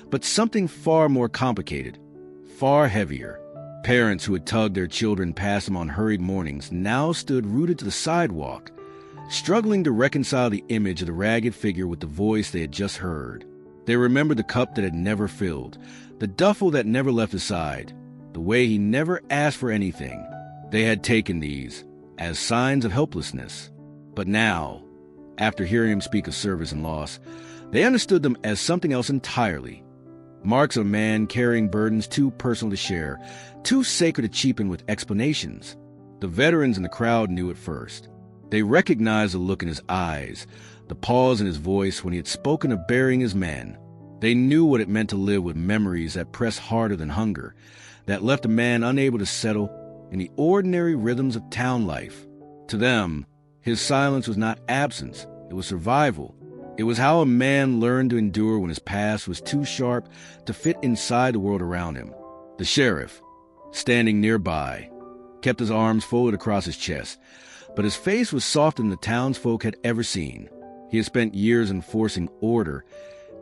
but something far more complicated, far heavier. Parents who had tugged their children past him on hurried mornings now stood rooted to the sidewalk, struggling to reconcile the image of the ragged figure with the voice they had just heard. They remembered the cup that had never filled, the duffel that never left his side, the way he never asked for anything. They had taken these as signs of helplessness. But now, after hearing him speak of service and loss, they understood them as something else entirely. Marks of a man carrying burdens too personal to share, too sacred to cheapen with explanations. The veterans in the crowd knew it first. They recognized the look in his eyes, the pause in his voice when he had spoken of burying his men. They knew what it meant to live with memories that pressed harder than hunger, that left a man unable to settle in the ordinary rhythms of town life. To them, his silence was not absence, it was survival. It was how a man learned to endure when his past was too sharp to fit inside the world around him. The sheriff, standing nearby, kept his arms folded across his chest, but his face was softer than the townsfolk had ever seen. He had spent years enforcing order,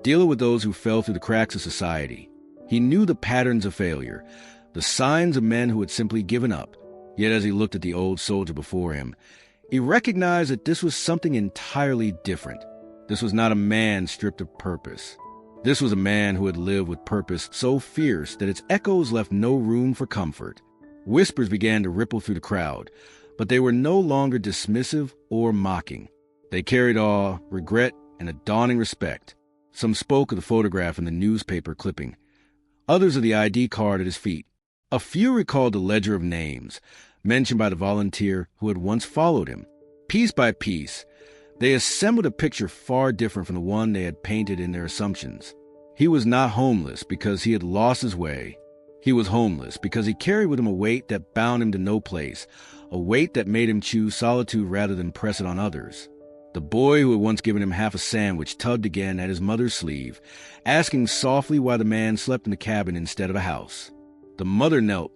dealing with those who fell through the cracks of society. He knew the patterns of failure, the signs of men who had simply given up. Yet as he looked at the old soldier before him, he recognized that this was something entirely different. This was not a man stripped of purpose. This was a man who had lived with purpose so fierce that its echoes left no room for comfort. Whispers began to ripple through the crowd, but they were no longer dismissive or mocking. They carried awe, regret, and a dawning respect. Some spoke of the photograph in the newspaper clipping, others of the ID card at his feet. A few recalled the ledger of names, mentioned by the volunteer who had once followed him. Piece by piece, they assembled a picture far different from the one they had painted in their assumptions. He was not homeless because he had lost his way. He was homeless because he carried with him a weight that bound him to no place, a weight that made him choose solitude rather than press it on others. The boy who had once given him half a sandwich tugged again at his mother's sleeve, asking softly why the man slept in the cabin instead of a house. The mother knelt,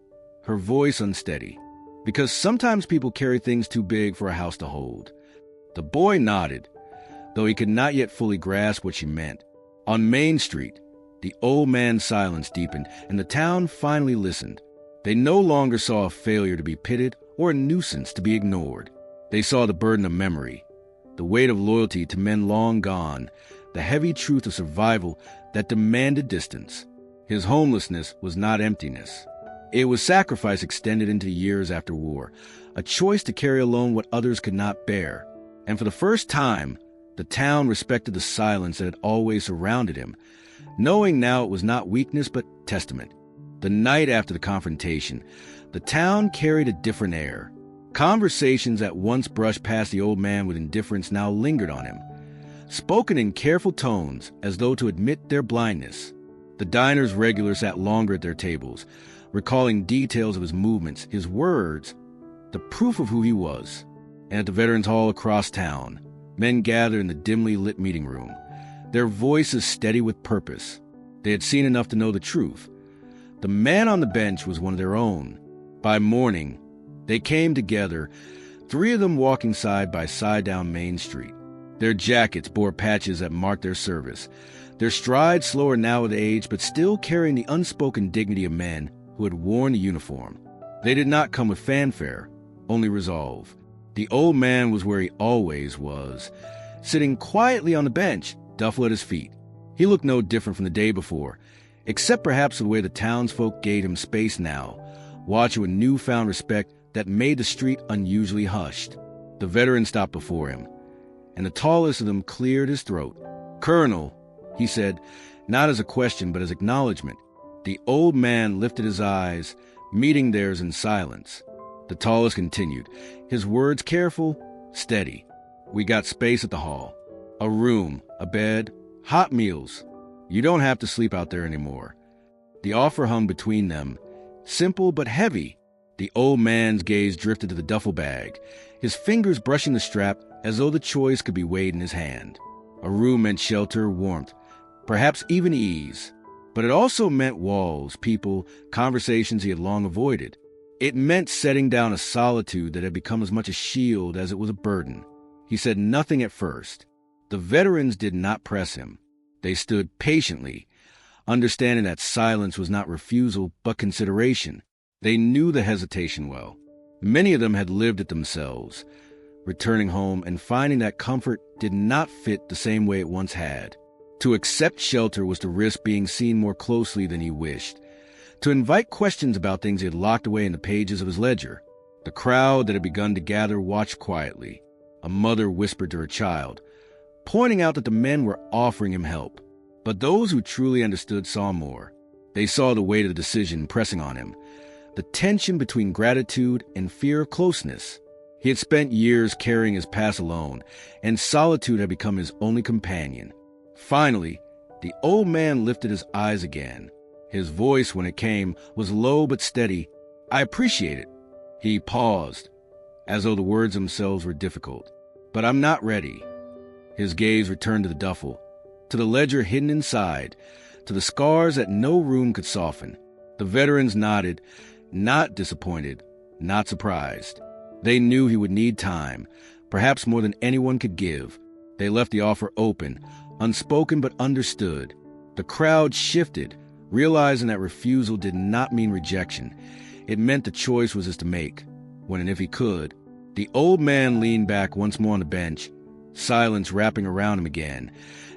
her voice unsteady, because sometimes people carry things too big for a house to hold. The boy nodded, though he could not yet fully grasp what she meant. On Main Street, the old man's silence deepened, and the town finally listened. They no longer saw a failure to be pitied or a nuisance to be ignored. They saw the burden of memory, the weight of loyalty to men long gone, the heavy truth of survival that demanded distance. His homelessness was not emptiness. It was sacrifice extended into years after war, a choice to carry alone what others could not bear. And for the first time, The town respected the silence that had always surrounded him, knowing now it was not weakness but testament. The night after the confrontation, the town carried a different air. Conversations that once brushed past the old man with indifference now lingered on him, spoken in careful tones as though to admit their blindness. The diner's regulars sat longer at their tables, recalling details of his movements, his words, the proof of who he was. And at the Veterans Hall across town, men gathered in the dimly lit meeting room, their voices steady with purpose. They had seen enough to know the truth. The man on the bench was one of their own. By morning, they came together, 3 of them walking side by side down Main Street. Their jackets bore patches that marked their service, their strides slower now with age, but still carrying the unspoken dignity of men who had worn the uniform. They did not come with fanfare, only resolve. The old man was where he always was, sitting quietly on the bench, duffel at his feet. He looked no different from the day before, except perhaps the way the townsfolk gave him space now, watching with newfound respect that made the street unusually hushed. The veteran stopped before him, and the tallest of them cleared his throat. "Colonel," he said, not as a question but as acknowledgement. The old man lifted his eyes, meeting theirs in silence. The tallest continued, his words careful, steady. "We got space at the hall. A room, a bed, hot meals. You don't have to sleep out there anymore." The offer hung between them, simple but heavy. The old man's gaze drifted to the duffel bag, his fingers brushing the strap as though the choice could be weighed in his hand. A room meant shelter, warmth, perhaps even ease. But it also meant walls, people, conversations he had long avoided. It meant setting down a solitude that had become as much a shield as it was a burden. He said nothing at first. The veterans did not press him. They stood patiently, understanding that silence was not refusal but consideration. They knew the hesitation well. Many of them had lived it themselves, returning home and finding that comfort did not fit the same way it once had. To accept shelter was to risk being seen more closely than he wished, to invite questions about things he had locked away in the pages of his ledger. The crowd that had begun to gather watched quietly. A mother whispered to her child, pointing out that the men were offering him help. But those who truly understood saw more. They saw the weight of the decision pressing on him, the tension between gratitude and fear of closeness. He had spent years carrying his past alone, and solitude had become his only companion. Finally, the old man lifted his eyes again. His voice, when it came, was low but steady. "I appreciate it." He paused, as though the words themselves were difficult. "But I'm not ready." His gaze returned to the duffel, to the ledger hidden inside, to the scars that no room could soften. The veterans nodded, not disappointed, not surprised. They knew he would need time, perhaps more than anyone could give. They left the offer open, unspoken but understood. The crowd shifted, realizing that refusal did not mean rejection. It meant the choice was his to make, when and if he could. The old man leaned back once more on the bench, silence wrapping around him again,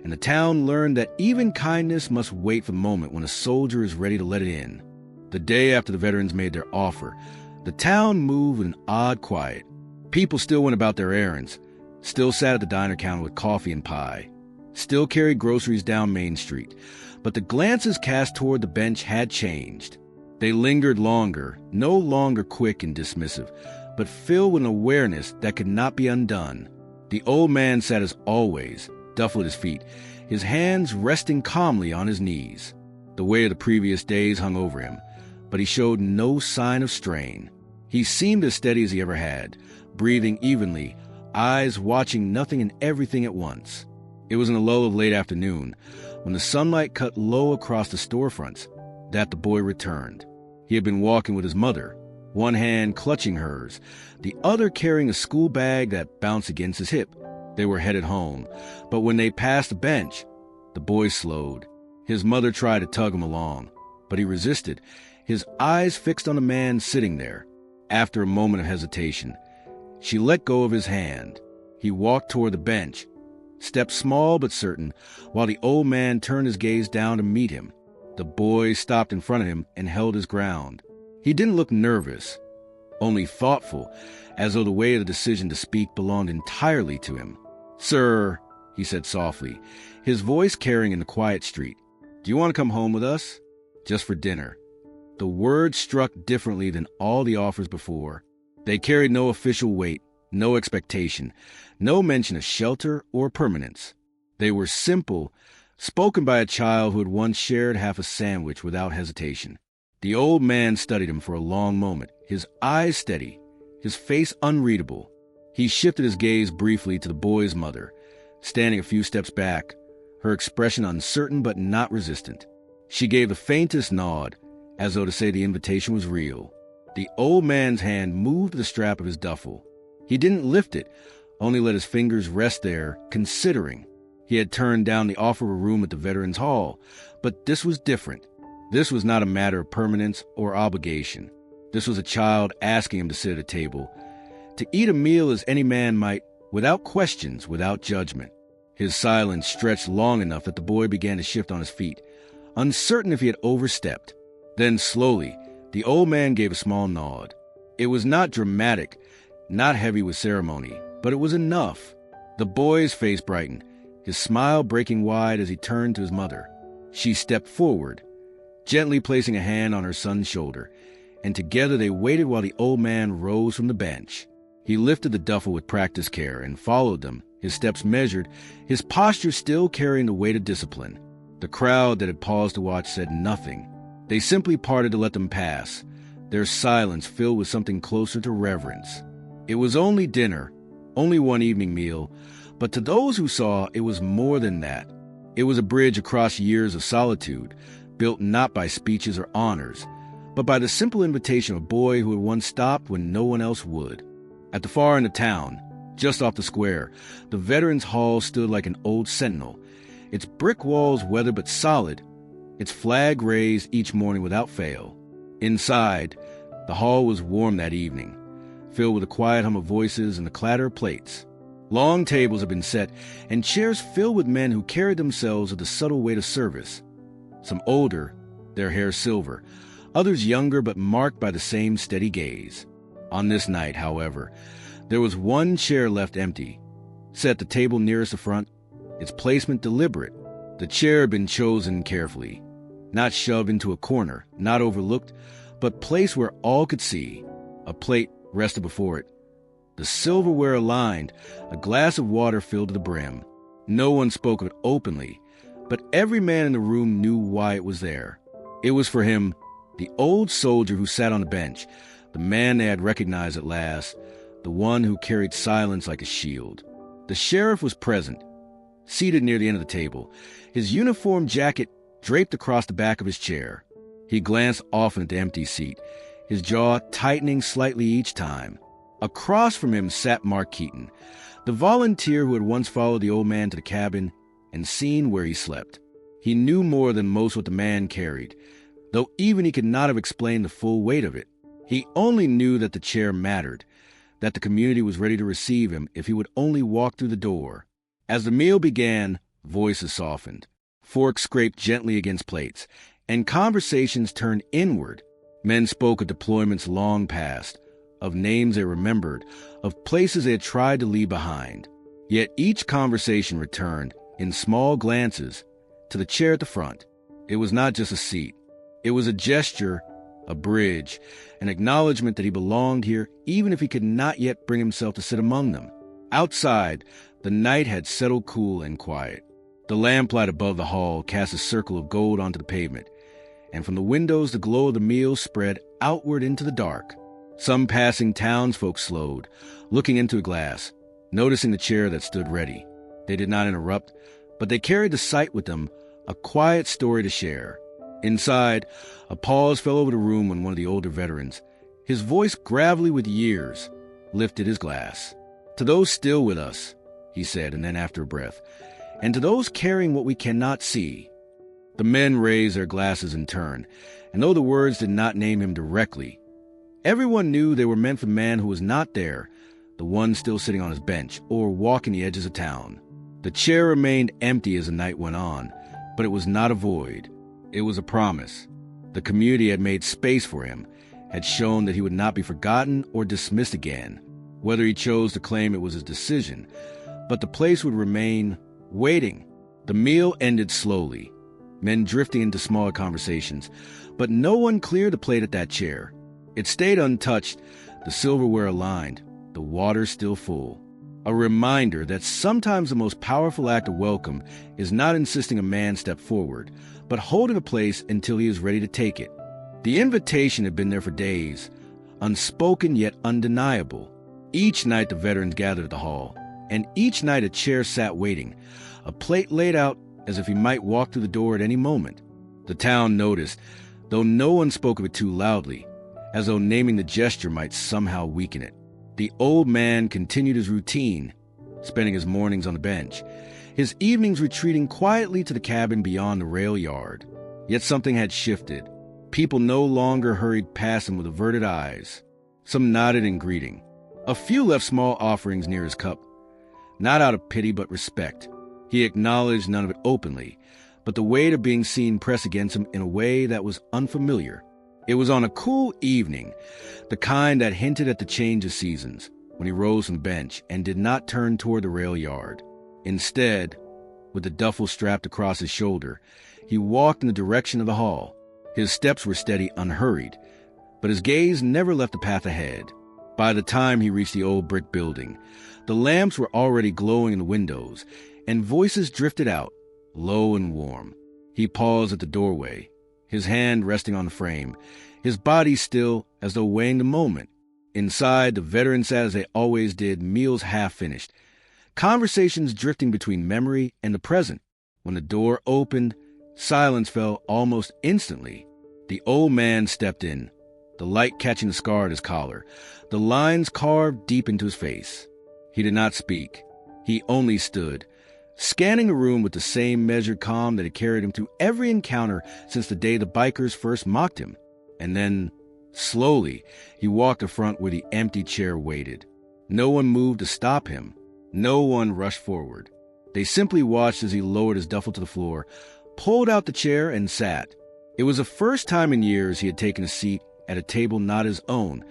and the town learned that even kindness must wait for the moment when a soldier is ready to let it in. The day after the veterans made their offer, the town moved with an odd quiet. People still went about their errands, still sat at the diner counter with coffee and pie, still carried groceries down Main Street, but the glances cast toward the bench had changed. They lingered longer, no longer quick and dismissive, but filled with an awareness that could not be undone. The old man sat as always, duffel at his feet, his hands resting calmly on his knees. The weight of the previous days hung over him, but he showed no sign of strain. He seemed as steady as he ever had, breathing evenly, eyes watching nothing and everything at once. It was in the lull of late afternoon, when the sunlight cut low across the storefronts, that the boy returned. He had been walking with his mother, one hand clutching hers, the other carrying a school bag that bounced against his hip. They were headed home, but when they passed the bench, the boy slowed. His mother tried to tug him along, but he resisted, his eyes fixed on the man sitting there. After a moment of hesitation, she let go of his hand. He walked toward the bench, stepped small but certain, while the old man turned his gaze down to meet him. The boy stopped in front of him and held his ground. He didn't look nervous, only thoughtful, as though the weight of the decision to speak belonged entirely to him. "Sir," he said softly, his voice carrying in the quiet street. "Do you want to come home with us? Just for dinner." The words struck differently than all the offers before. They carried no official weight, no expectation, no mention of shelter or permanence. They were simple, spoken by a child who had once shared half a sandwich without hesitation. The old man studied him for a long moment, his eyes steady, his face unreadable. He shifted his gaze briefly to the boy's mother, standing a few steps back, her expression uncertain but not resistant. She gave the faintest nod, as though to say the invitation was real. The old man's hand moved the strap of his duffel. He didn't lift it, only let his fingers rest there, considering. He had turned down the offer of a room at the Veterans Hall, but this was different. This was not a matter of permanence or obligation. This was a child asking him to sit at a table, to eat a meal as any man might, without questions, without judgment. His silence stretched long enough that the boy began to shift on his feet, uncertain if he had overstepped. Then slowly, the old man gave a small nod. It was not dramatic, not heavy with ceremony, but it was enough. The boy's face brightened, his smile breaking wide as he turned to his mother. She stepped forward, gently placing a hand on her son's shoulder, and together they waited while the old man rose from the bench. He lifted the duffel with practiced care and followed them, his steps measured, his posture still carrying the weight of discipline. The crowd that had paused to watch said nothing. They simply parted to let them pass, their silence filled with something closer to reverence. It was only dinner, only one evening meal, but to those who saw, it was more than that. It was a bridge across years of solitude, built not by speeches or honors, but by the simple invitation of a boy who had once stopped when no one else would. At the far end of town, just off the square, the Veterans Hall stood like an old sentinel, its brick walls weathered but solid, its flag raised each morning without fail. Inside, the hall was warm that evening, filled with the quiet hum of voices and the clatter of plates. Long tables had been set, and chairs filled with men who carried themselves with the subtle weight of service. Some older, their hair silver, others younger but marked by the same steady gaze. On this night, however, there was one chair left empty, set at the table nearest the front, its placement deliberate. The chair had been chosen carefully, not shoved into a corner, not overlooked, but placed where all could see. A plate rested before it, the silverware aligned, a glass of water filled to the brim. No one spoke of it openly, but every man in the room knew why it was there. It was for him, the old soldier who sat on the bench, the man they had recognized at last, the one who carried silence like a shield. The sheriff was present, seated near the end of the table, his uniform jacket draped across the back of his chair. He glanced often at the empty seat, his jaw tightening slightly each time. Across from him sat Mark Keaton, the volunteer who had once followed the old man to the cabin and seen where he slept. He knew more than most what the man carried, though even he could not have explained the full weight of it. He only knew that the chair mattered, that the community was ready to receive him if he would only walk through the door. As the meal began, voices softened, forks scraped gently against plates, and conversations turned inward. Men spoke of deployments long past, of names they remembered, of places they had tried to leave behind. Yet each conversation returned, in small glances, to the chair at the front. It was not just a seat. It was a gesture, a bridge, an acknowledgement that he belonged here even if he could not yet bring himself to sit among them. Outside, the night had settled cool and quiet. The lamplight above the hall cast a circle of gold onto the pavement, and from the windows the glow of the meal spread outward into the dark. Some passing townsfolk slowed, looking into a glass, noticing the chair that stood ready. They did not interrupt, but they carried the sight with them, a quiet story to share. Inside, a pause fell over the room when one of the older veterans, his voice gravelly with years, lifted his glass. "To those still with us," he said, and then after a breath, "and to those carrying what we cannot see." The men raised their glasses in turn, and though the words did not name him directly, everyone knew they were meant for the man who was not there, the one still sitting on his bench or walking the edges of town. The chair remained empty as the night went on, but it was not a void. It was a promise. The community had made space for him, had shown that he would not be forgotten or dismissed again, whether he chose to claim it was his decision, but the place would remain Waiting. The meal ended slowly, men drifting into smaller conversations, but no one cleared the plate at that chair. It stayed untouched, the silverware aligned, the water still full. A reminder that sometimes the most powerful act of welcome is not insisting a man step forward, but holding a place until he is ready to take it. The invitation had been there for days, unspoken yet undeniable. Each night the veterans gathered at the hall, and each night a chair sat waiting, a plate laid out as if he might walk through the door at any moment. The town noticed, though no one spoke of it too loudly, as though naming the gesture might somehow weaken it. The old man continued his routine, spending his mornings on the bench, his evenings retreating quietly to the cabin beyond the rail yard. Yet something had shifted. People no longer hurried past him with averted eyes. Some nodded in greeting. A few left small offerings near his cup, not out of pity but respect. He acknowledged none of it openly, but the weight of being seen pressed against him in a way that was unfamiliar. It was on a cool evening, the kind that hinted at the change of seasons, when he rose from the bench and did not turn toward the rail yard. Instead, with the duffel strapped across his shoulder, he walked in the direction of the hall. His steps were steady, unhurried, but his gaze never left the path ahead. By the time he reached the old brick building, the lamps were already glowing in the windows, and voices drifted out, low and warm. He paused at the doorway, his hand resting on the frame, his body still as though weighing the moment. Inside, the veterans sat as they always did, meals half finished, conversations drifting between memory and the present. When the door opened, silence fell almost instantly. The old man stepped in, the light catching the scar at his collar, the lines carved deep into his face. He did not speak. He only stood, scanning the room with the same measured calm that had carried him through every encounter since the day the bikers first mocked him. And then, slowly, he walked to front where the empty chair waited. No one moved to stop him. No one rushed forward. They simply watched as he lowered his duffel to the floor, pulled out the chair, and sat. It was the first time in years he had taken a seat at a table not his own,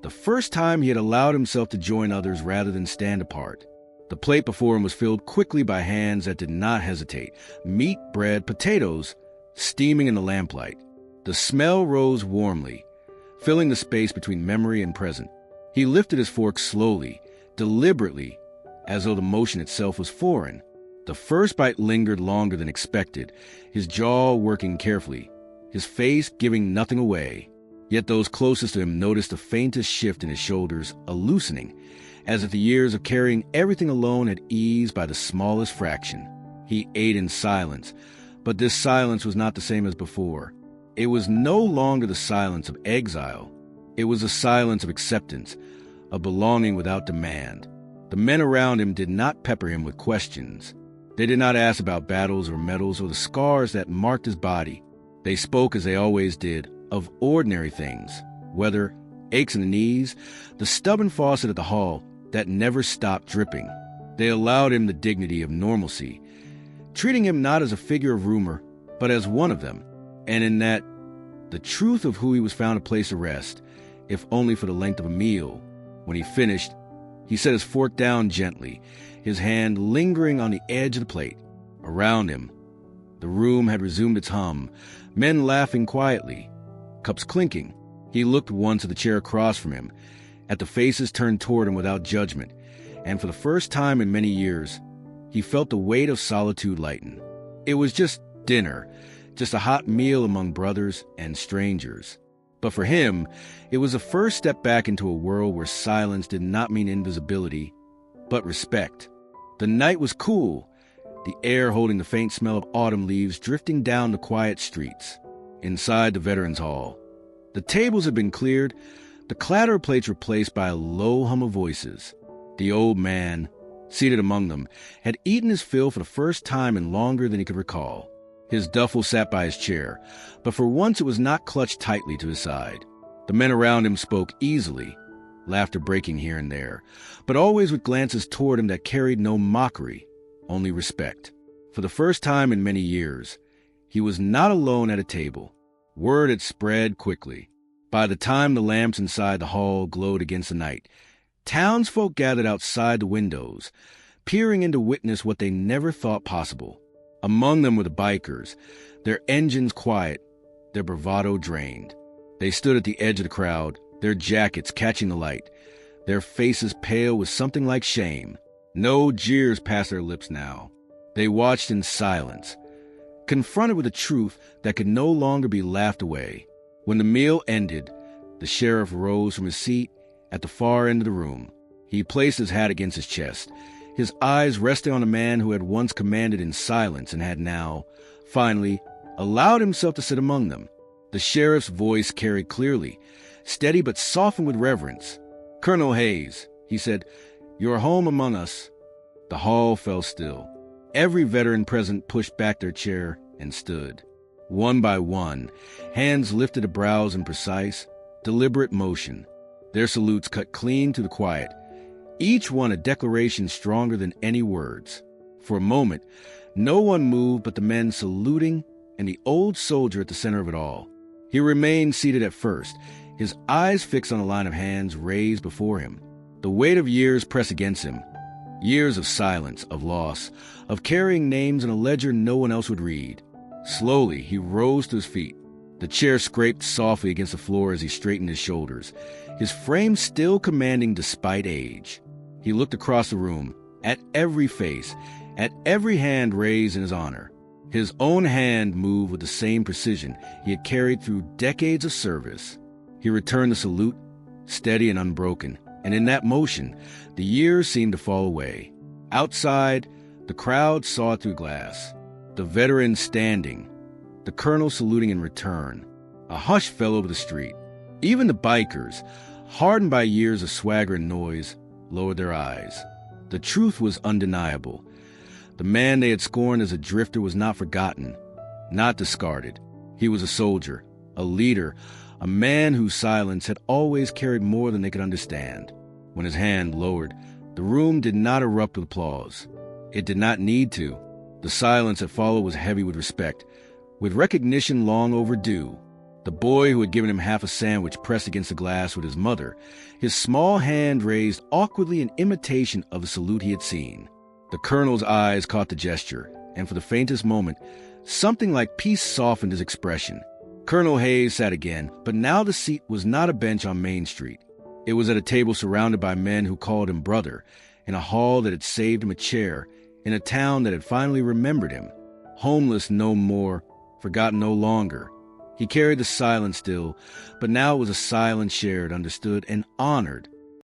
the first time he had allowed himself to join others rather than stand apart. The plate before him was filled quickly by hands that did not hesitate. Meat, bread, potatoes, steaming in the lamplight. The smell rose warmly, filling the space between memory and present. He lifted his fork slowly, deliberately, as though the motion itself was foreign. The first bite lingered longer than expected, his jaw working carefully, his face giving nothing away. Yet those closest to him noticed the faintest shift in his shoulders, a loosening, as if the years of carrying everything alone had eased by the smallest fraction. He ate in silence, but this silence was not the same as before. It was no longer the silence of exile. It was the silence of acceptance, of belonging without demand. The men around him did not pepper him with questions. They did not ask about battles or medals or the scars that marked his body. They spoke, as they always did, of ordinary things, weather, aches in the knees, the stubborn faucet at the hall that never stopped dripping. They allowed him the dignity of normalcy, treating him not as a figure of rumor, but as one of them, and in that, the truth of who he was found a place to rest, if only for the length of a meal. When he finished, he set his fork down gently, his hand lingering on the edge of the plate. Around him, the room had resumed its hum, men laughing quietly, cups clinking. He looked once at the chair across from him, at the faces turned toward him without judgment, and for the first time in many years, he felt the weight of solitude lighten. It was just dinner, just a hot meal among brothers and strangers. But for him, it was the first step back into a world where silence did not mean invisibility, but respect. The night was cool, the air holding the faint smell of autumn leaves drifting down the quiet streets. Inside the Veterans Hall, the tables had been cleared, the clatter of plates replaced by a low hum of voices. The old man, seated among them, had eaten his fill for the first time in longer than he could recall. His duffel sat by his chair, but for once it was not clutched tightly to his side. The men around him spoke easily, laughter breaking here and there, but always with glances toward him that carried no mockery, only respect. For the first time in many years, he was not alone at a table. Word had spread quickly. By the time the lamps inside the hall glowed against the night, townsfolk gathered outside the windows, peering in to witness what they never thought possible. Among them were the bikers, their engines quiet, their bravado drained. They stood at the edge of the crowd, their jackets catching the light, their faces pale with something like shame. No jeers passed their lips now. They watched in silence, confronted with a truth that could no longer be laughed away. When the meal ended, the sheriff rose from his seat at the far end of the room. He placed his hat against his chest, his eyes resting on a man who had once commanded in silence and had now, finally, allowed himself to sit among them. The sheriff's voice carried clearly, steady but softened with reverence. "Colonel Hayes," he said, "you're home among us." The hall fell still. Every veteran present pushed back their chair and stood. One by one, hands lifted to brows in precise, deliberate motion. Their salutes cut clean to the quiet, each one a declaration stronger than any words. For a moment, no one moved but the men saluting and the old soldier at the center of it all. He remained seated at first, his eyes fixed on a line of hands raised before him. The weight of years pressed against him. Years of silence, of loss, of carrying names in a ledger no one else would read. Slowly, he rose to his feet. The chair scraped softly against the floor as he straightened his shoulders, his frame still commanding despite age. He looked across the room, at every face, at every hand raised in his honor. His own hand moved with the same precision he had carried through decades of service. He returned the salute, steady and unbroken, and in that motion, the years seemed to fall away. Outside, the crowd saw through glass. The veteran standing, the colonel saluting in return. A hush fell over the street. Even the bikers, hardened by years of swagger and noise, lowered their eyes. The truth was undeniable. The man they had scorned as a drifter was not forgotten, not discarded. He was a soldier, a leader, a man whose silence had always carried more than they could understand. When his hand lowered, the room did not erupt with applause. It did not need to. The silence that followed was heavy with respect, with recognition long overdue. The boy who had given him half a sandwich pressed against the glass with his mother, his small hand raised awkwardly in imitation of the salute he had seen. The colonel's eyes caught the gesture, and for the faintest moment, something like peace softened his expression. Colonel Hayes sat again, but now the seat was not a bench on Main Street. It was at a table surrounded by men who called him brother, in a hall that had saved him a chair, in a town that had finally remembered him. Homeless no more, forgotten no longer. He carried the silence still, but now it was a silence shared, understood, and honored